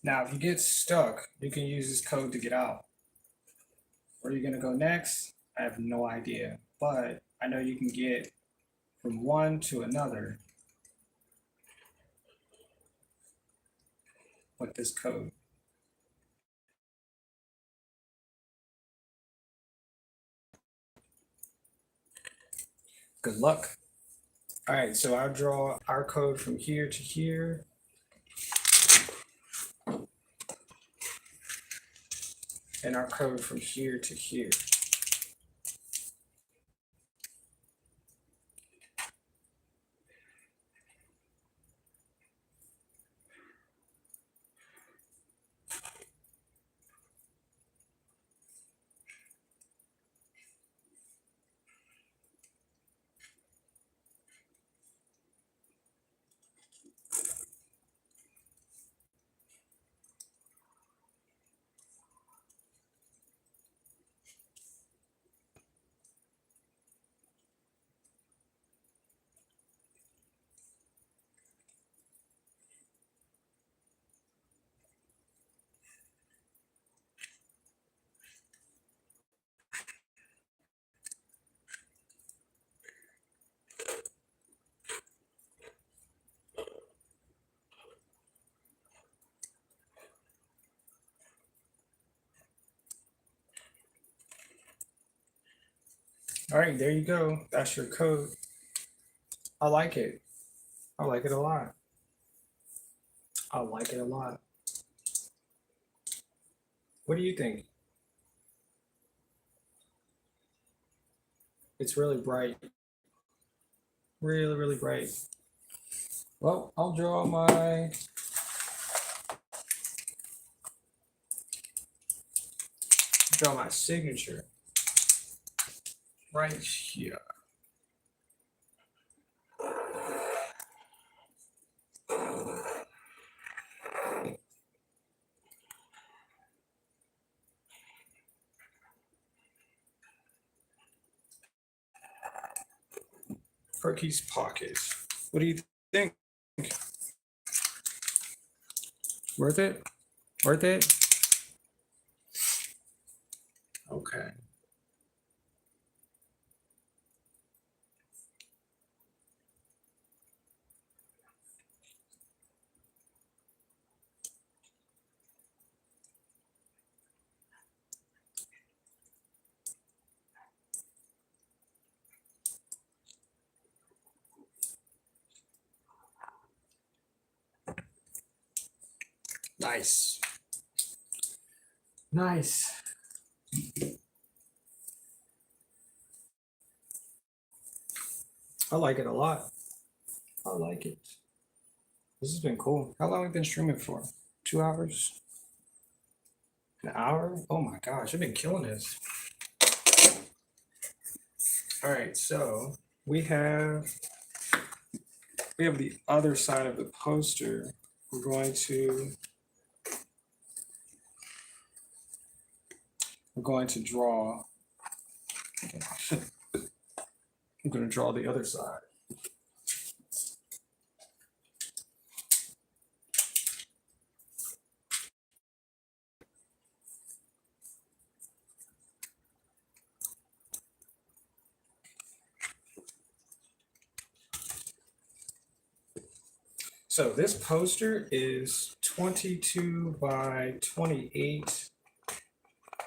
now if you get stuck, you can use this code to get out. Where are you gonna go next? I have no idea, but I know you can get from one to another with this code. Good luck. All right, so I'll draw our code from here to here. And our code from here to here. All right, there you go. That's your code. I like it. I like it a lot. I like it a lot. What do you think? It's really bright. Really, really bright. Well, I'll draw my signature right here. Perky's pocket. What do you think? Worth it? Worth it? Okay. Nice. Nice. I like it a lot. I like it. This has been cool. How long have we been streaming for? 2 hours? An hour? Oh my gosh, I've been killing this. All right, so we have the other side of the poster. We're going to draw. I'm going to draw the other side. So this poster is 22 by 28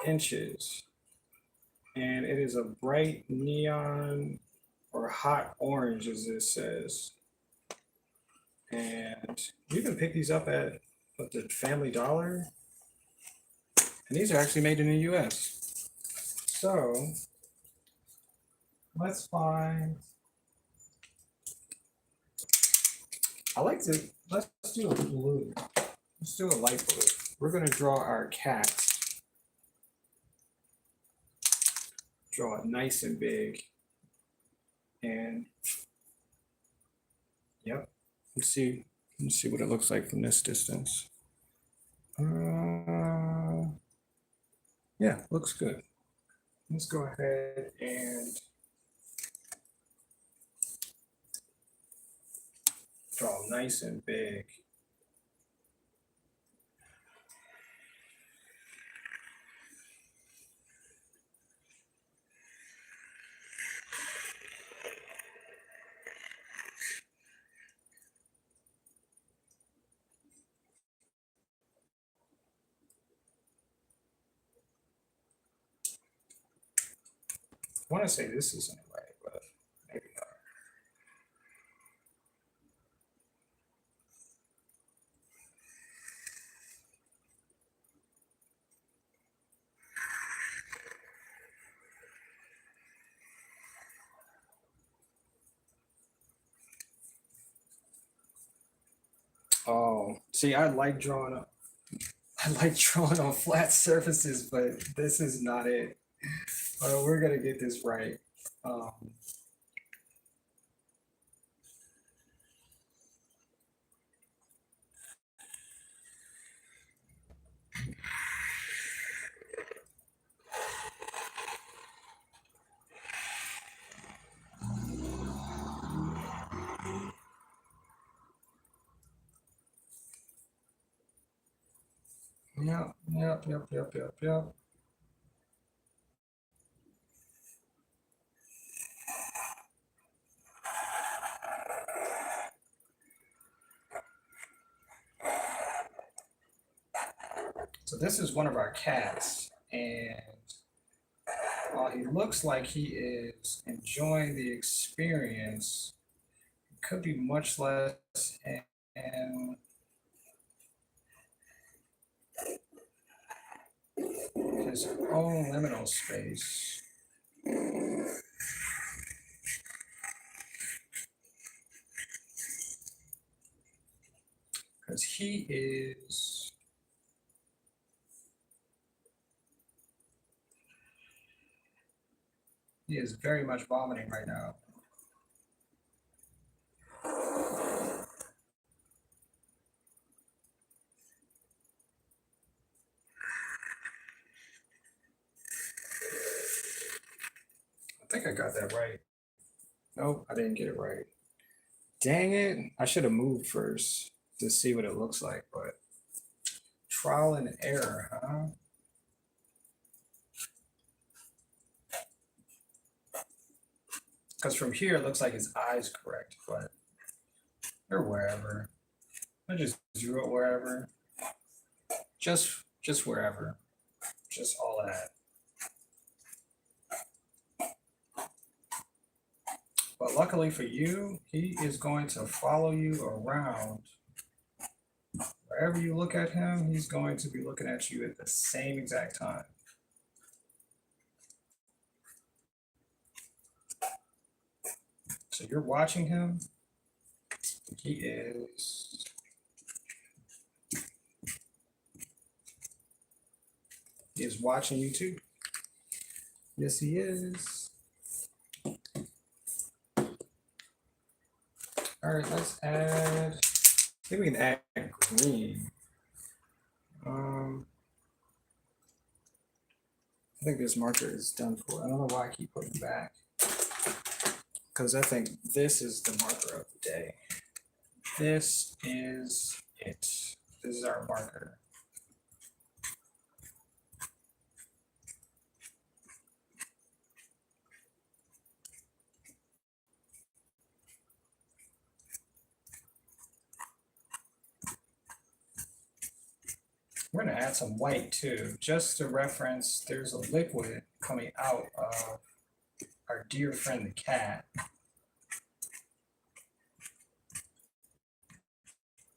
inches. And it is a bright neon or hot orange, as it says. And you can pick these up at the Family Dollar. And these are actually made in the US. So let's find. Let's do a blue. Let's do a light blue. We're going to draw our cat. Draw it nice and big. And yep. Let's see what it looks like from this distance. Yeah, looks good. Let's go ahead and draw nice and big. I want to say this isn't right, but maybe not. Oh, see, I like drawing on flat surfaces, but this is not it. We're gonna get this right. Yep. So this is one of our cats, and while he looks like he is enjoying the experience, it could be much less in his own liminal space. Because he is very much vomiting right now. I think I got that right. Nope, I didn't get it right. Dang it. I should have moved first to see what it looks like, but trial and error, huh? Because from here, it looks like his eye's correct, but or wherever. I just drew it wherever. Just wherever. Just all of that. But luckily for you, he is going to follow you around Wherever you look at him, he's going to be looking at you at the same exact time. So you're watching him. He is watching you too. Yes, he is. All right, let's add, maybe we can add green. I think this marker is done for. I don't know why I keep putting it back. Because I think this is the marker of the day. This is it. This is our marker. We're going to add some white too, just to reference there's a liquid coming out of our dear friend the cat.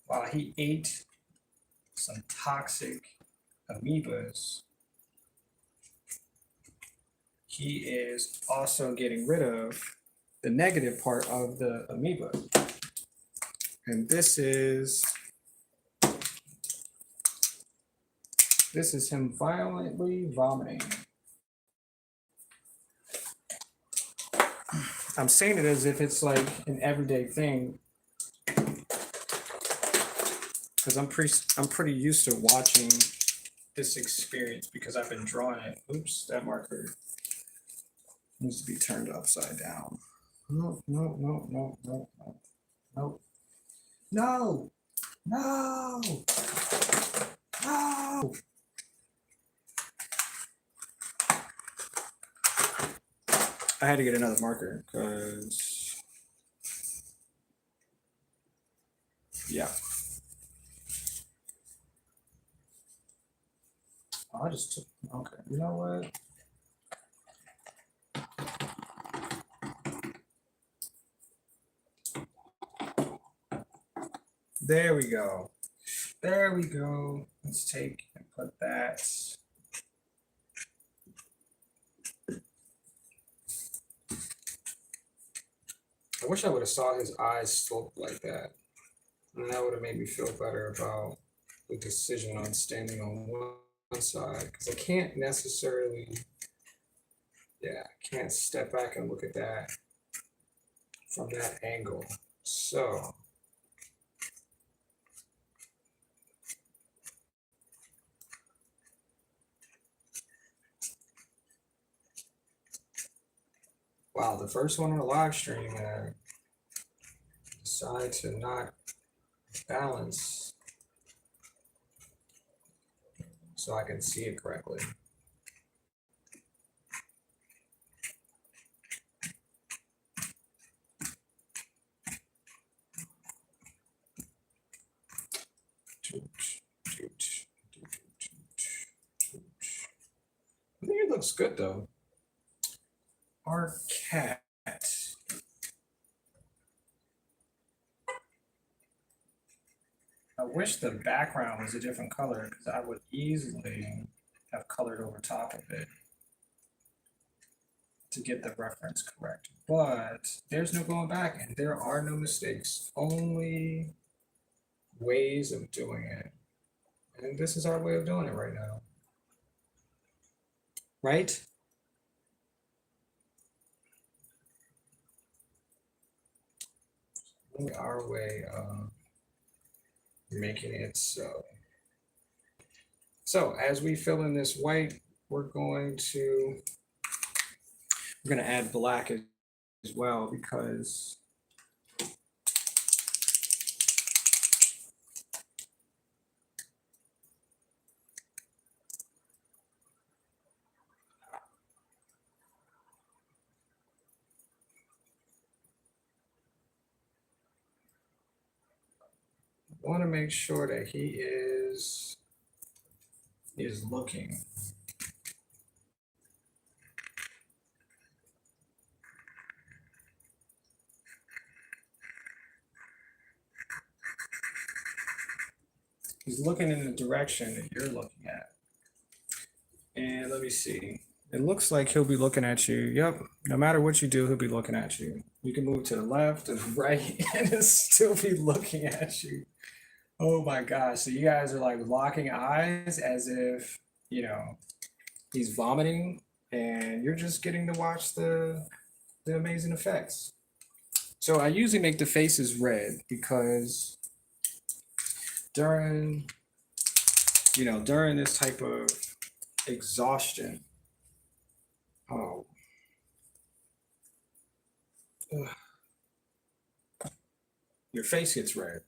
While he ate some toxic amoebas, he is also getting rid of the negative part of the amoeba. And this is him violently vomiting. I'm saying it as if it's like an everyday thing, because I'm pretty used to watching this experience because I've been drawing it. Oops, that marker needs to be turned upside down. No, no, no, no, no, no, no, no, no, no. I had to get another marker because, yeah. I just took, okay, you know what? There we go. There we go. Let's take and put that. I wish I would have saw his eyes slope like that. And that would have made me feel better about the decision on standing on one side. Because I can't necessarily, can't step back and look at that from that angle. So wow, the first one on the live stream, decide to not balance so I can see it correctly. I think it looks good though. Our cat. I wish the background was a different color because I would easily have colored over top of it to get the reference correct. But there's no going back and there are no mistakes, only ways of doing it. And this is our way of doing it right now. Right? Only our way of making it so. So as we fill in this white, we're going to add black as well because I want to make sure that he is looking. He's looking in the direction that you're looking at. And let me see. It looks like he'll be looking at you. Yep. No matter what you do, he'll be looking at you. You can move to the left, to the right, and he'll still be looking at you. Oh my gosh. So you guys are like locking eyes as if, he's vomiting and you're just getting to watch the amazing effects. So I usually make the faces red because during this type of exhaustion, oh, your face gets red.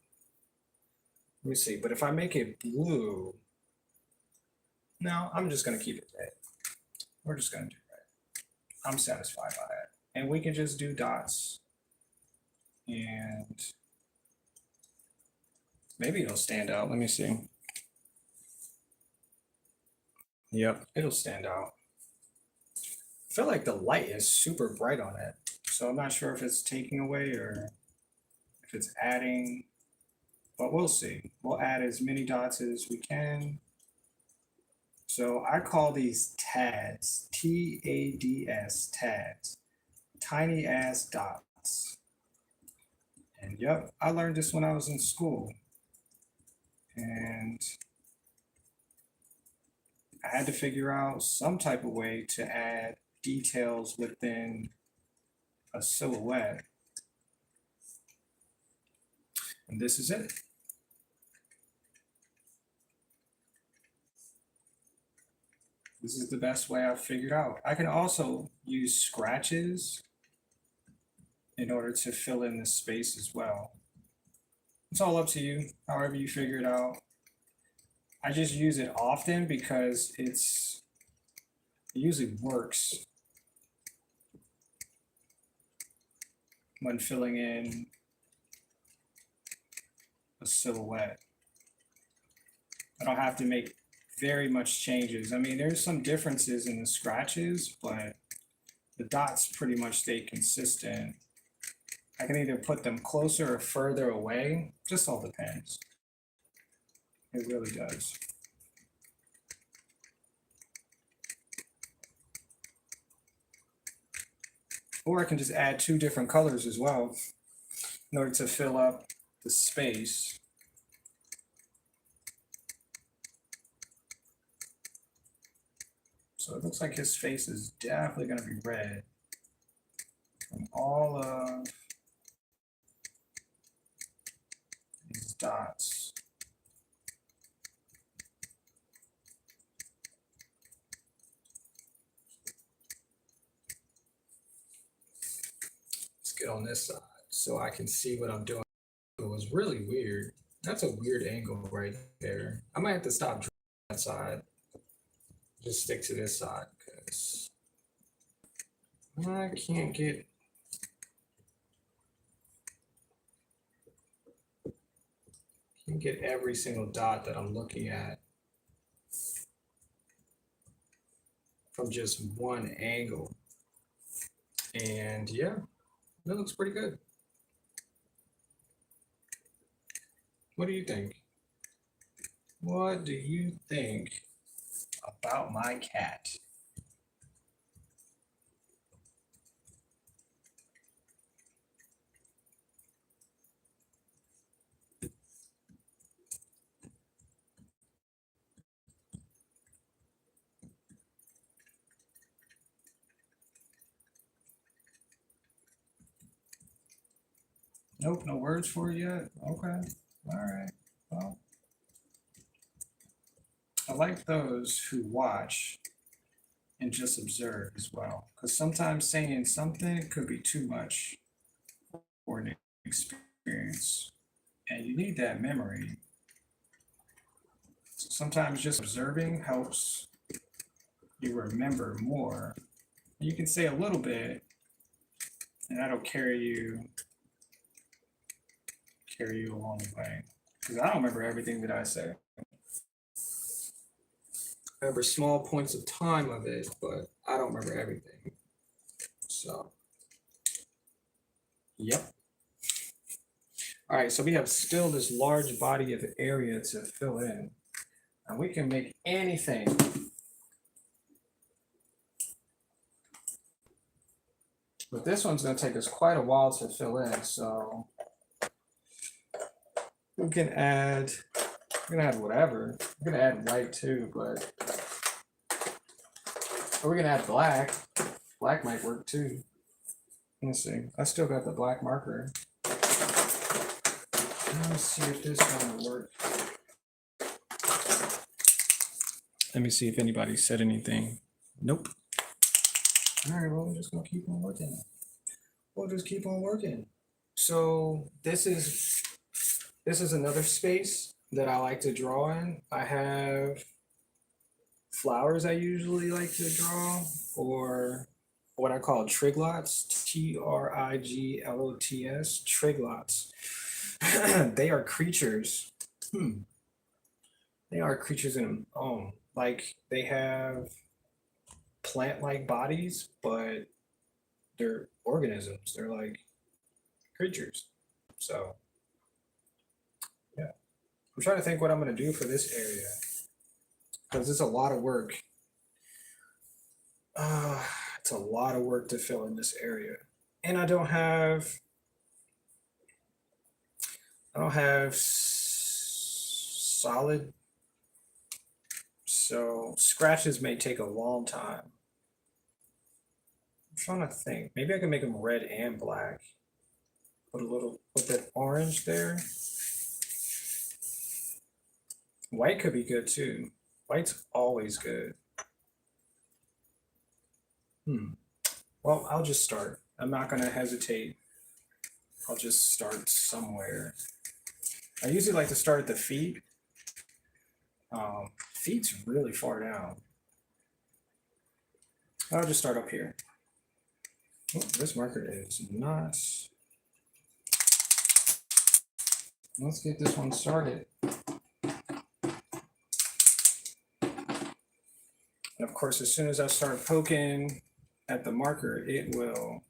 Let me see. But if I make it blue, no, I'm just going to keep it red. We're just going to do red. I'm satisfied by that. And we can just do dots. And maybe it'll stand out. Let me see. Yep, it'll stand out. I feel like the light is super bright on it. So I'm not sure if it's taking away or if it's adding, but we'll see. We'll add as many dots as we can. So I call these tads, T-A-D-S, tads, tiny ass dots. And yep, I learned this when I was in school. And I had to figure out some type of way to add details within a silhouette. And this is it. This is the best way I've figured out. I can also use scratches in order to fill in the space as well. It's all up to you, however you figure it out. I just use it often because it usually works when filling in a silhouette. I don't have to make very much changes. I mean, there's some differences in the scratches, but the dots pretty much stay consistent. I can either put them closer or further away, just all depends. It really does. Or I can just add 2 different colors as well in order to fill up the space. So it looks like his face is definitely going to be red from all of these dots. Let's get on this side so I can see what I'm doing. It was really weird. That's a weird angle right there. I might have to stop drawing that side. Just stick to this side because I can't get every single dot that I'm looking at from just one angle. And yeah, that looks pretty good. What do you think? What do you think about my cat? Nope, no words for it yet. Okay, all right. Well, I like those who watch and just observe as well, because sometimes saying something could be too much for an experience, and you need that memory. So sometimes just observing helps you remember more. You can say a little bit, and that'll carry you along the way. Because I don't remember everything that I say. I remember small points of time of it, but I don't remember everything. So, yep. All right, so we have still this large body of area to fill in. And we can make anything. But this one's going to take us quite a while to fill in, so we can add, we're going to add whatever. We're going to add white too, but, or we're going to add black. Black might work too. Let's see, I still got the black marker. Let's see if this one will work. Let me see if anybody said anything. Nope. All right, well, we're just gonna keep on working. We'll just keep on working. So this is another space that I like to draw in. I have flowers I usually like to draw, or what I call triglots, Triglots, triglots. They are creatures. They are creatures in their own. Like they have plant-like bodies, but they're organisms. They're like creatures. So yeah, I'm trying to think what I'm gonna do for this area because it's a lot of work. It's a lot of work to fill in this area, and I don't have solid, so scratches may take a long time. I'm trying to think. Maybe I can make them red and black. Put that orange there. White could be good too. White's always good. Well, I'll just start. I'm not gonna hesitate. I'll just start somewhere. I usually like to start at the feet. Feet's really far down. I'll just start up here. Oh, this marker is not. Let's get this one started. And of course, as soon as I start poking at the marker, it will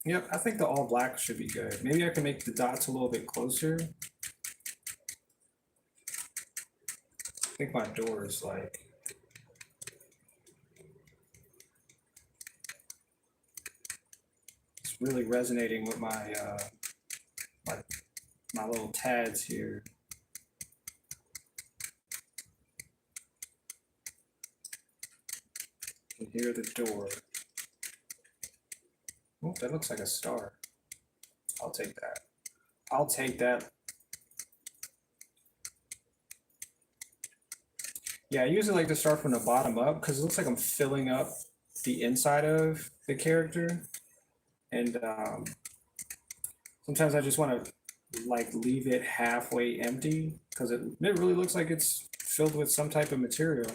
Yep, I think the all black should be good. Maybe I can make the dots a little bit closer. I think my door is like, it's really resonating with my my little tads here. You can hear the door. Oh, that looks like a star. I'll take that. I'll take that. Yeah, I usually like to start from the bottom up because it looks like I'm filling up the inside of the character. And sometimes I just want to like leave it halfway empty because it really looks like it's filled with some type of material.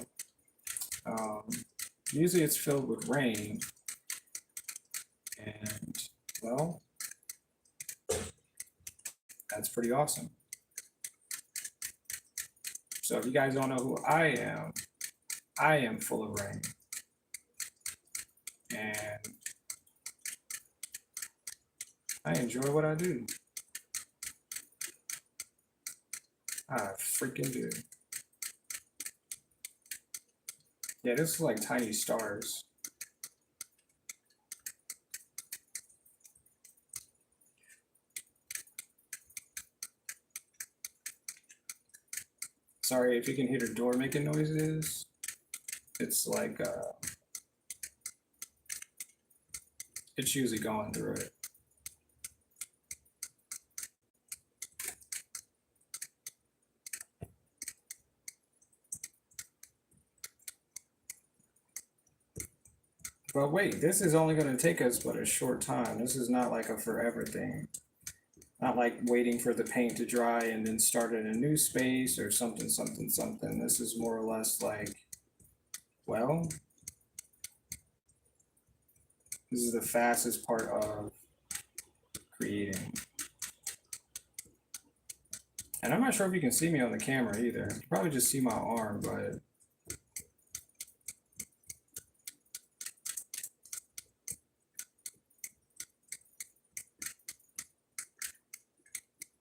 Usually it's filled with rain. And well, that's pretty awesome. So if you guys don't know who I am full of rain. And I enjoy what I do. I freaking do. Yeah, this is like tiny stars. Sorry if you can hear the door making noises. It's like, it's usually going through it. But wait, this is only going to take us but a short time. This is not like a forever thing. Not like waiting for the paint to dry and then start in a new space or something, something, something. This is more or less like, well, this is the fastest part of creating. And I'm not sure if you can see me on the camera either. You probably just see my arm, but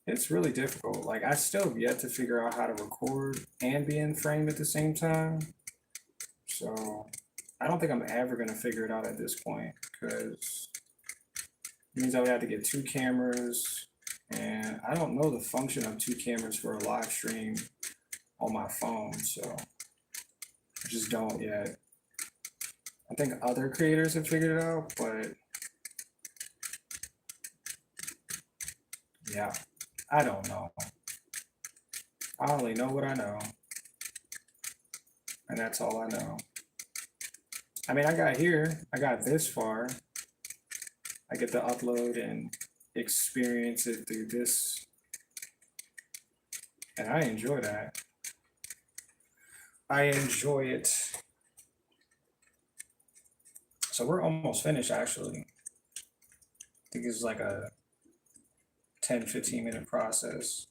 it's really difficult. Like, I still have yet to figure out how to record and be in frame at the same time. So I don't think I'm ever going to figure it out at this point, because it means I would have to get two cameras, and I don't know the function of two cameras for a live stream on my phone, so I just don't yet. I think other creators have figured it out, but yeah, I don't know. I only know what I know, and that's all I know. I mean, I got this far. I get to upload and experience it through this, and I enjoy that. I enjoy it. So we're almost finished, actually. I think it's like a 10-15 minute process.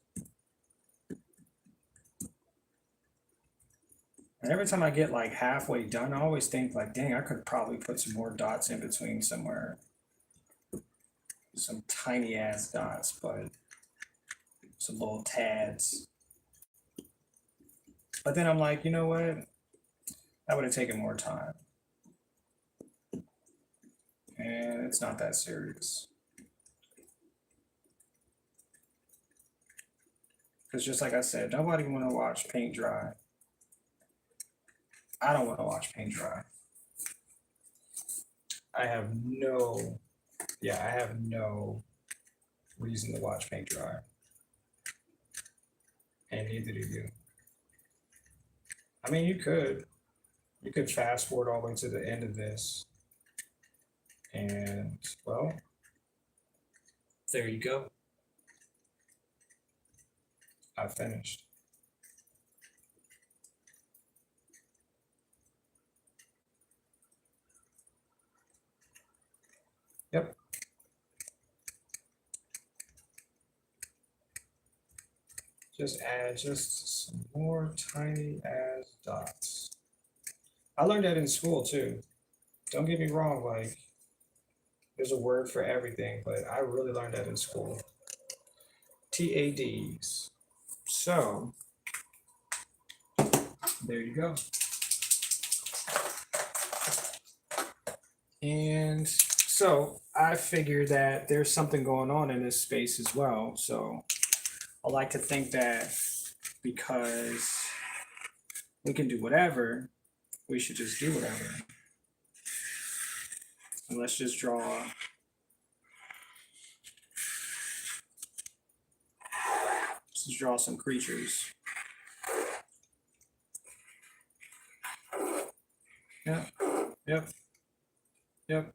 And every time I get like halfway done, I always think like, dang, I could probably put some more dots in between somewhere. Some tiny ass dots, but some little tads. But then I'm like, you know what? That would have taken more time. And it's not that serious. Because just like I said, nobody want to watch paint dry. I don't want to watch paint dry. I have no reason to watch paint dry. And neither do you. I mean, you could fast forward all the way to the end of this. And well, there you go. I finished. Yep. Just add just some more tiny ass dots. I learned that in school too. Don't get me wrong, like there's a word for everything, but I really learned that in school. TADs. So there you go. And so I figured that there's something going on in this space as well. So I like to think that because we can do whatever, we should just do whatever. And let's just draw. Let's just draw some creatures. Yep. Yep. Yep.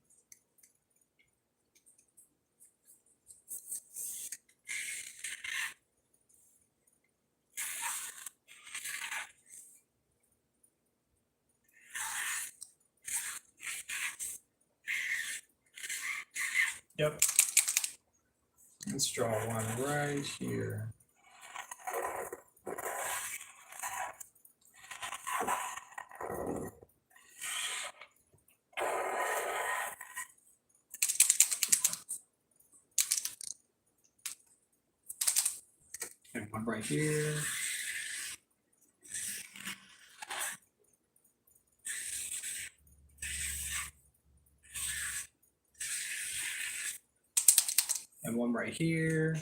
Yep. Let's draw one right here. And one right here. And one right here.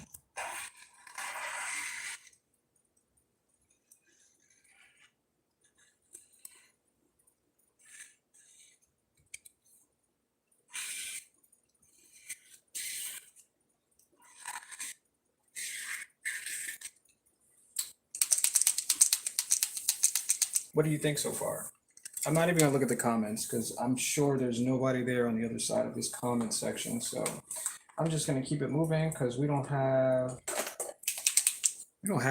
What do you think so far? I'm not even gonna look at the comments because I'm sure there's nobody there on the other side of this comment section. So I'm just gonna keep it moving because we don't have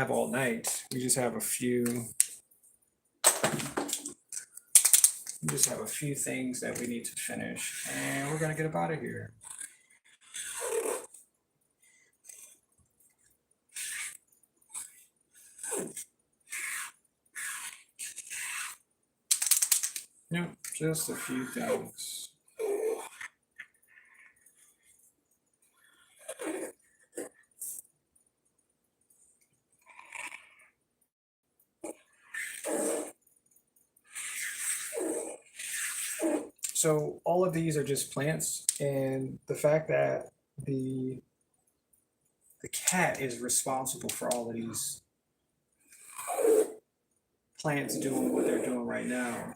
all night. We just have a few. We just have a few things that we need to finish, and we're gonna get up out of here. Yep, just a few things. So all of these are just plants, and the fact that the cat is responsible for all of these plants doing what they're doing right now.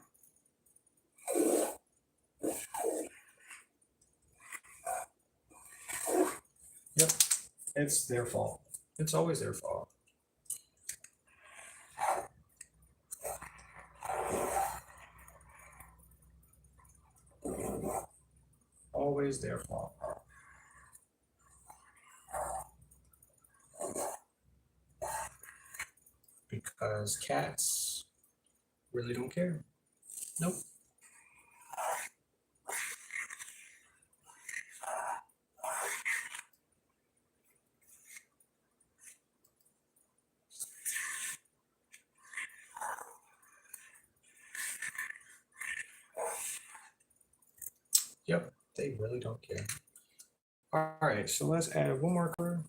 Yep, it's their fault. It's always their fault. Always their fault. Because cats really don't care. Nope. Yep, they really don't care. All right, so let's add one more color.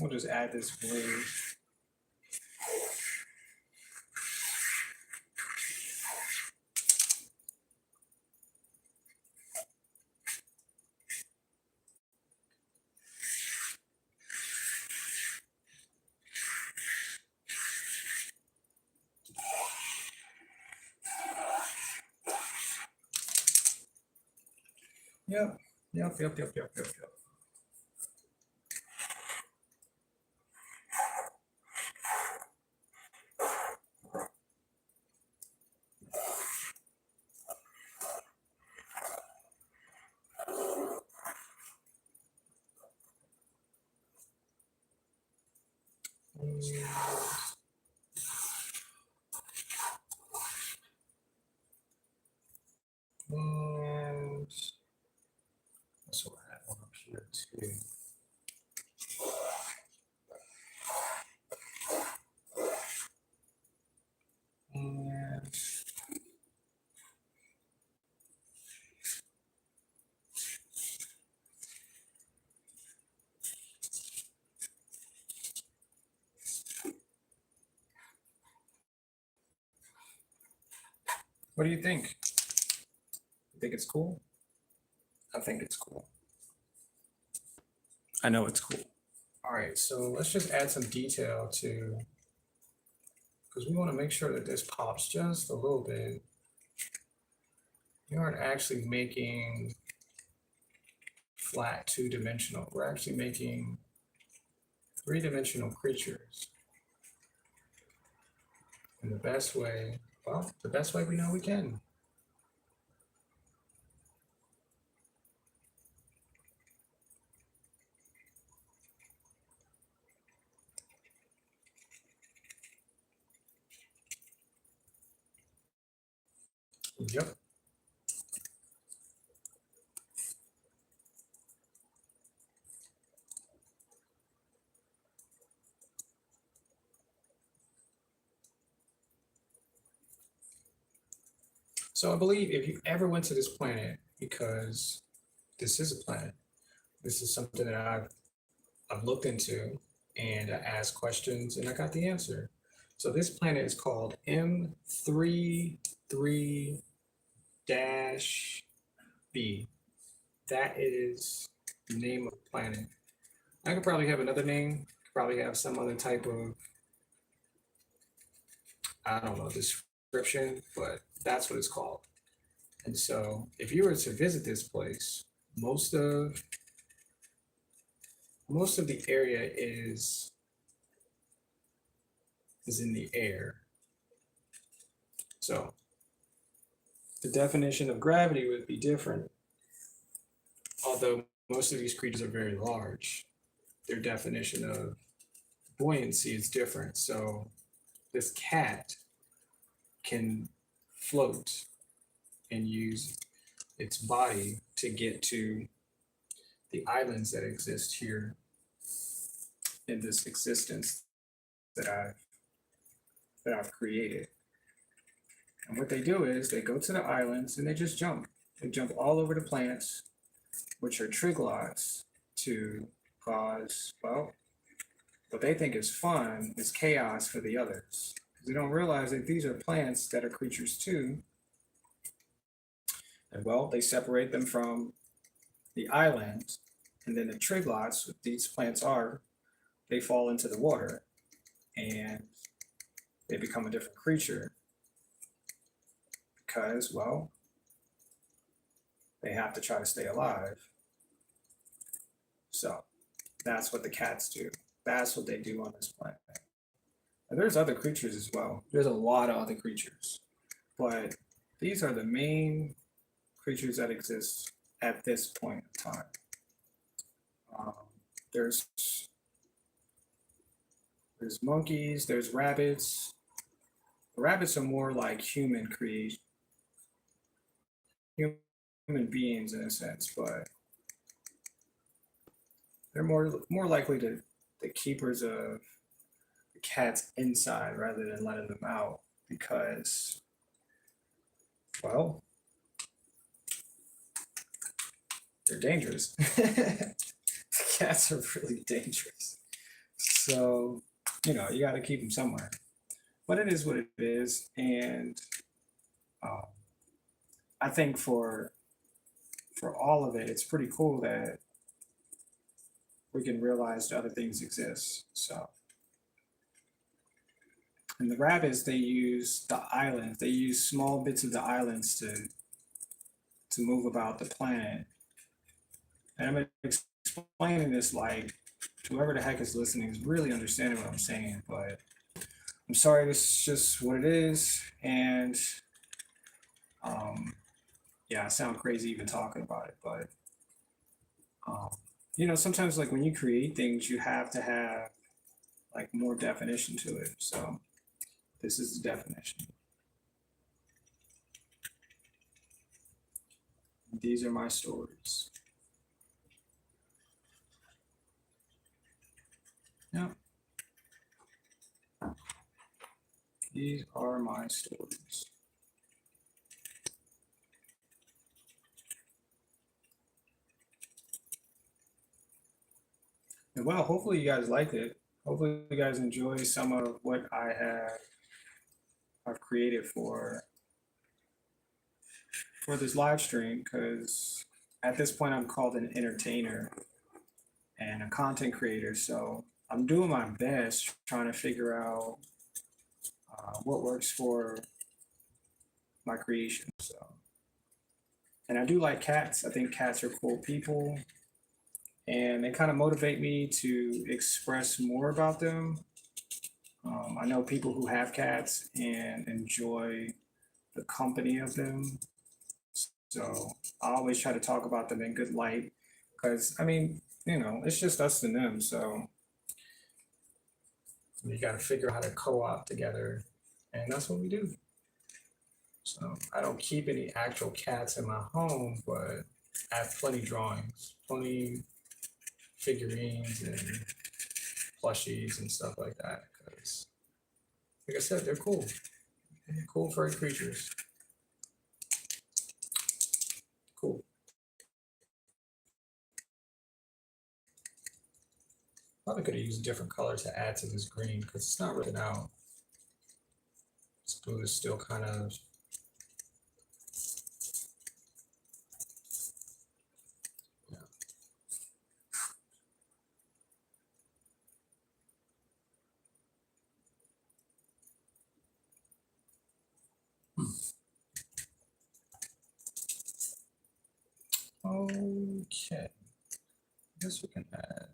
We'll just add this blue. Yep. And so we'll add one up here too. And what do you think? You think it's cool? I think it's cool. I know it's cool. All right, so let's just add some detail to, because we want to make sure that this pops just a little bit. We aren't actually making flat two-dimensional. We're actually making three-dimensional creatures. In the best way, well, the best way we know we can. Yep. So I believe if you ever went to this planet, because this is a planet, this is something that I've looked into, and I asked questions and I got the answer. So this planet is called M33-B. That is the name of the planet. I could probably have another name, probably have some other type of, I don't know, description, but that's what it's called. And so if you were to visit this place, most of the area is in the air. So the definition of gravity would be different. Although most of these creatures are very large, their definition of buoyancy is different. So this cat can float and use its body to get to the islands that exist here in this existence that I've created. And what they do is they go to the islands and they just jump. They jump all over the plants, which are triglots, to cause, well, what they think is fun is chaos for the others. They don't realize that these are plants that are creatures too. And well, they separate them from the island, and then the triglots, what these plants are, they fall into the water and they become a different creature because, well, they have to try to stay alive. So that's what the cats do. That's what they do on this planet. And there's other creatures as well. There's a lot of other creatures, but these are the main creatures that exist at this point in time. There's monkeys, there's rabbits. The rabbits are more like human creation, human beings in a sense, but they're more likely to the keepers of the cats inside rather than letting them out because, well, they're dangerous. Cats are really dangerous. So, you got to keep them somewhere. But it is what it is. And I think for all of it, it's pretty cool that we can realize that other things exist. So, and the rabbits, they use the islands. They use small bits of the islands to move about the planet. And I'm explaining this like whoever the heck is listening is really understanding what I'm saying, but I'm sorry, this is just what it is. And yeah, I sound crazy even talking about it, but sometimes like when you create things, you have to have like more definition to it. So this is the definition. These are my stories. Yeah. These are my stories. And well, hopefully you guys liked it. Hopefully you guys enjoy some of what I've created for this live stream, because at this point I'm called an entertainer and a content creator. So I'm doing my best trying to figure out what works for my creation. So, and I do like cats. I think cats are cool people, and they kind of motivate me to express more about them. I know people who have cats and enjoy the company of them. So I always try to talk about them in good light because, I mean, it's just us and them. So you got to figure out how to co-op together. And that's what we do. So I don't keep any actual cats in my home, but I have plenty drawings, plenty figurines and plushies and stuff like that. Because, like I said, they're cool. They're cool furry creatures. Cool. Probably could have used a different color to add to this green because it's not written out. This blue is still kind of okay. I guess we can add.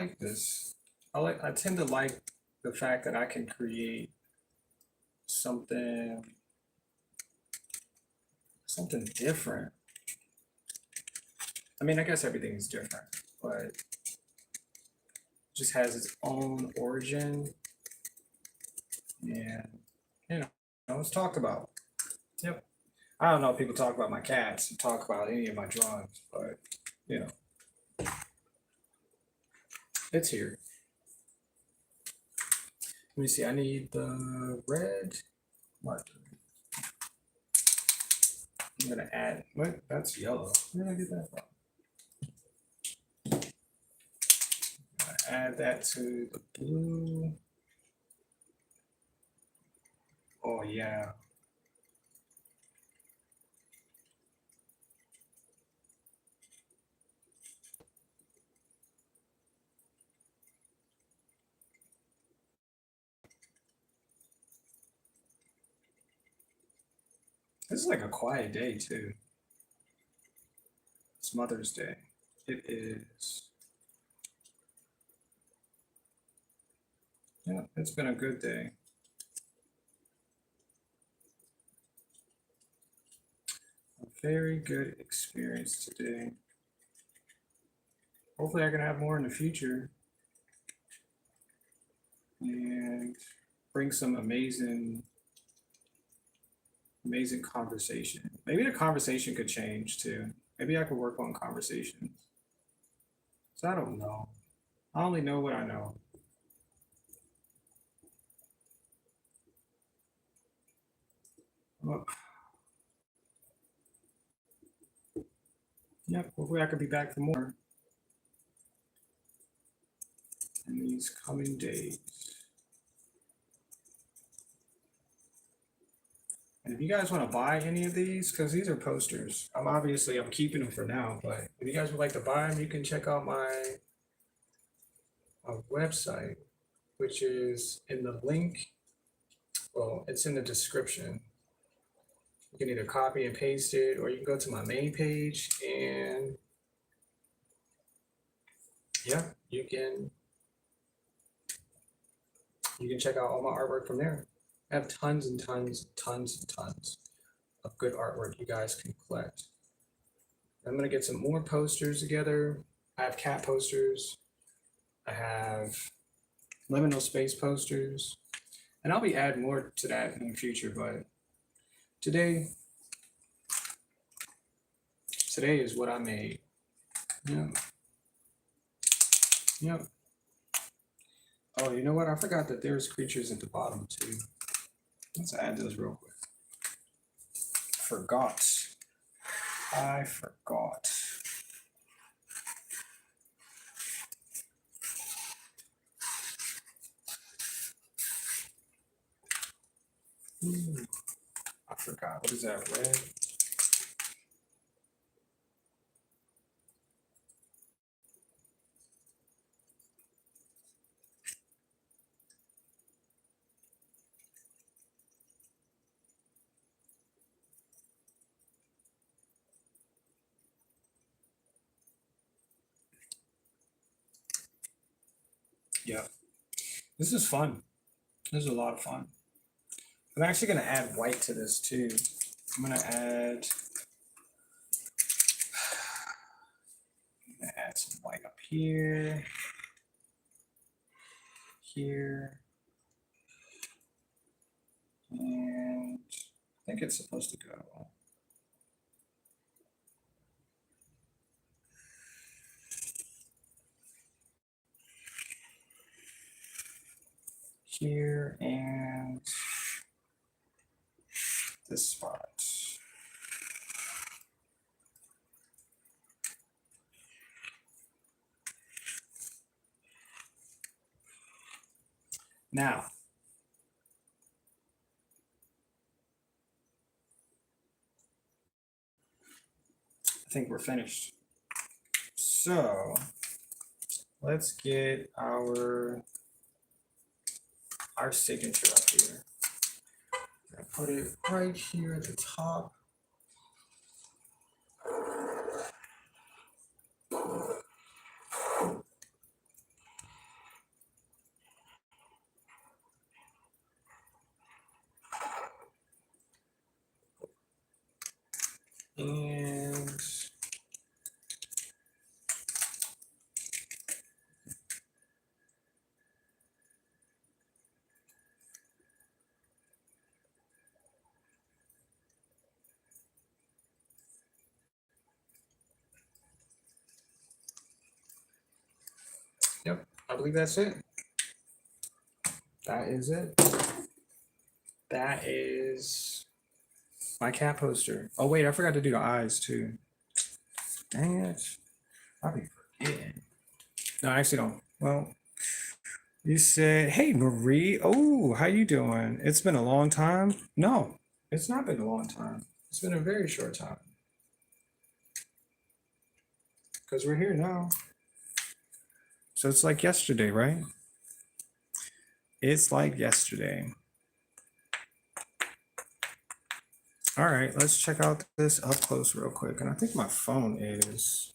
like this. I tend to like the fact that I can create something different. I mean, I guess everything's different, but it just has its own origin, and you know, it's talked about. Yep. I don't know if people talk about my cats and talk about any of my drawings, but you know, it's here. Let me see. I need the red marker. I'm gonna add. What? That's yellow. Where did I get that from? Add that to the blue. Oh yeah. This is like a quiet day too. It's Mother's Day. It is. Yeah, it's been a good day. A very good experience today. Hopefully I can have more in the future and bring some amazing conversation. Maybe the conversation could change too. Maybe I could work on conversations. So I don't know. I only know what I know. Well, yep, hopefully I could be back for more in these coming days. And if you guys want to buy any of these, because these are posters, I'm keeping them for now, but if you guys would like to buy them, you can check out my website, which is in the link. Well, it's in the description. You can either copy and paste it, or you can go to my main page and yeah, you can check out all my artwork from there. I have tons and tons of good artwork you guys can collect. I'm gonna get some more posters together. I have cat posters. I have liminal space posters, and I'll be adding more to that in the future. But today is what I made. Yeah. Yep. Oh, you know what? I forgot that there's creatures at the bottom too. Let's add those real quick. Forgot. I forgot. Ooh, I forgot. What is that? Red? Yeah. This is fun. This is a lot of fun. I'm actually going to add white to this too. I'm going to add some white up here, here, and I think it's supposed to go here and this spot. Now, I think we're finished. So let's get our signature up here. I'm gonna put it right here at the top. I believe that's it. That is it. That is my cat poster. Oh wait, I forgot to do the eyes too. Dang it. I'll be forgetting. No, I actually don't. Well, you said, hey Marie. Oh, how you doing? It's been a long time. No, it's not been a long time. It's been a very short time. Because we're here now. So it's like yesterday, right? It's like yesterday. All right, let's check out this up close real quick. And I think my phone is,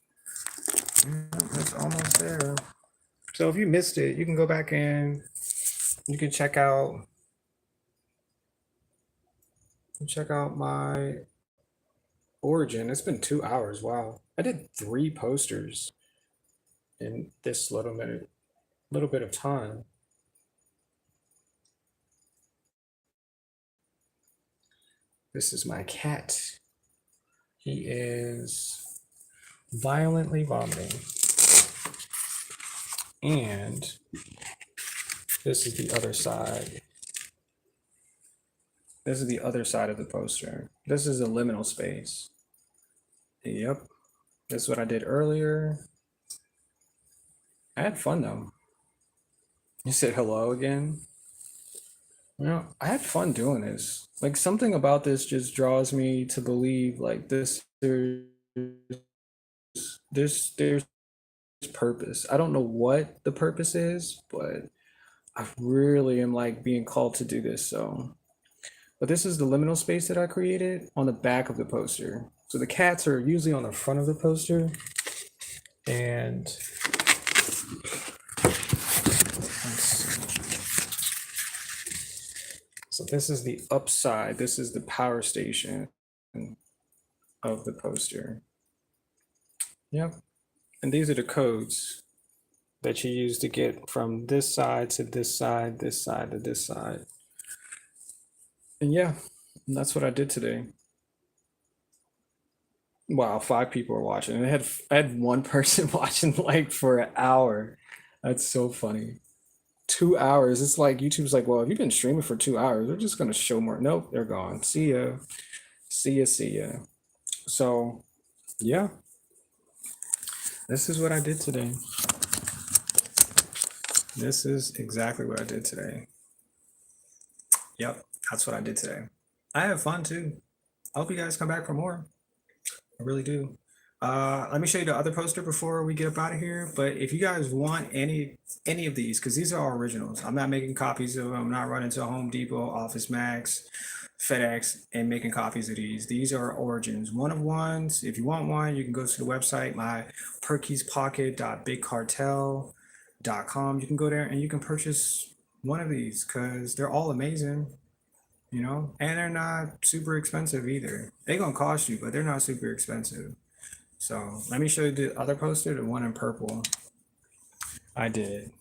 it's almost there. So if you missed it, you can go back in, you can check out my origin. It's been 2 hours. Wow. I did 3 posters in this little bit of time. This is my cat. He is violently vomiting. And this is the other side. This is the other side of the poster. This is a liminal space. Yep. This is what I did earlier. I had fun though. You said hello again. You know, I had fun doing this. Like something about this just draws me to believe like there's purpose. I don't know what the purpose is, but I really am like being called to do this. So, but this is the liminal space that I created on the back of the poster. So the cats are usually on the front of the poster, and so this is the upside. This is the power station of the poster. Yep. And these are the codes that you use to get from this side to this side, this side to this side. And yeah, that's what I did today. Wow, 5 people are watching. And I had one person watching like for an hour. That's so funny. 2 hours. It's like YouTube's like, well, if you've been streaming for 2 hours, they're just gonna show more. Nope, they're gone. See ya. See ya, see ya. So yeah. This is what I did today. This is exactly what I did today. Yep, that's what I did today. I have fun too. I hope you guys come back for more. I really do. Let me show you the other poster before we get up out of here. But if you guys want any of these, because these are all originals, I'm not making copies of them. I'm not running to Home Depot, Office Max, FedEx, and making copies of these. These are origins, one of ones. If you want one, you can go to the website, my perkiespocket.bigcartel.com. You can go there and you can purchase one of these because they're all amazing. You know, and they're not super expensive either. They're gonna cost you, but they're not super expensive. So let me show you the other poster, the one in purple. I did.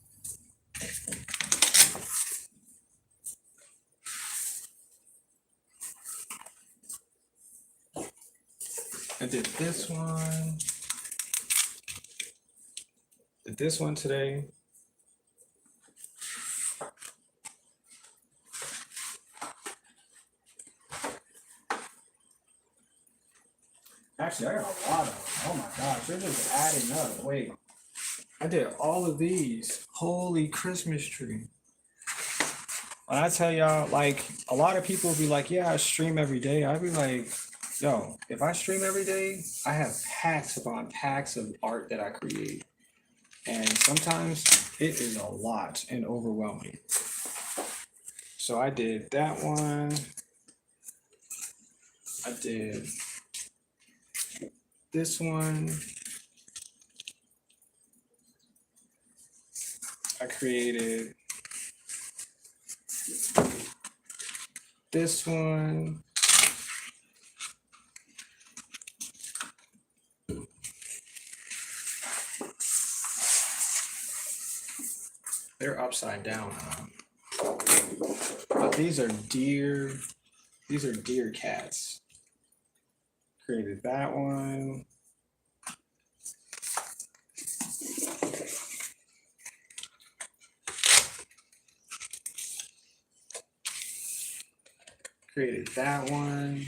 I did this one. Did this one today. Actually, I got a lot of them. Oh my gosh, they're just adding up. Wait, I did all of these. Holy Christmas tree. When I tell y'all, like, a lot of people be like, yeah, I stream every day. I'd be like, yo, if I stream every day, I have packs upon packs of art that I create. And sometimes it is a lot and overwhelming. So I did that one. I did this one. I created this one. They're upside down. But these are deer cats. Created that one. Created that one.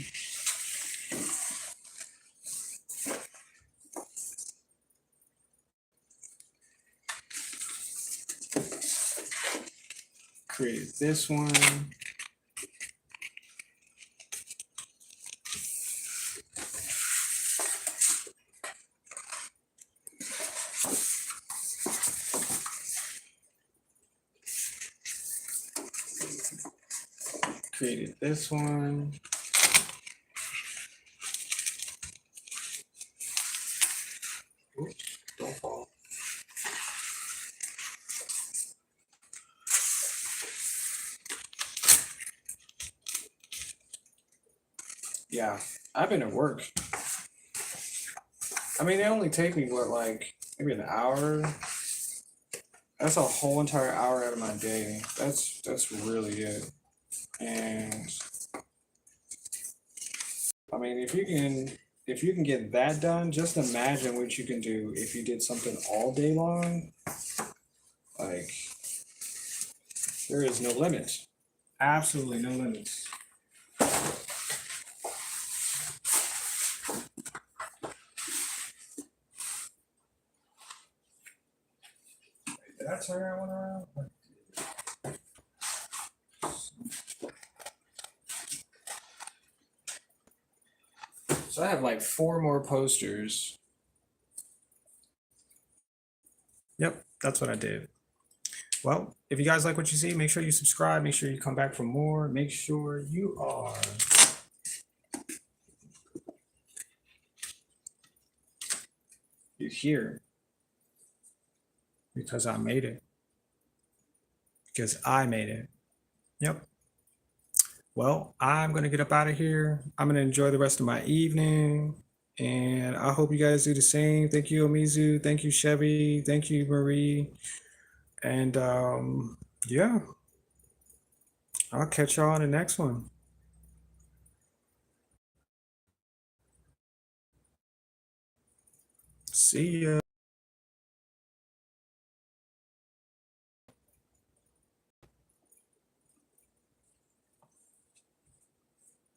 Created this one. Created this one. Oops, don't fall. Yeah, I've been at work. I mean, it only take me what, like maybe an hour. That's a whole entire hour out of my day. That's really it. And I mean, if you can get that done, just imagine what you can do if you did something all day long. Like, there is no limit. Absolutely no limits. Did I turn that one around? So I have like 4 more posters. Yep, that's what I did. Well, if you guys like what you see, make sure you subscribe. Make sure you come back for more. Make sure you are you're here because I made it. Because I made it. Yep. Well, I'm going to get up out of here. I'm going to enjoy the rest of my evening. And I hope you guys do the same. Thank you, Omizu. Thank you, Chevy. Thank you, Marie. And yeah, I'll catch y'all on the next one. See ya.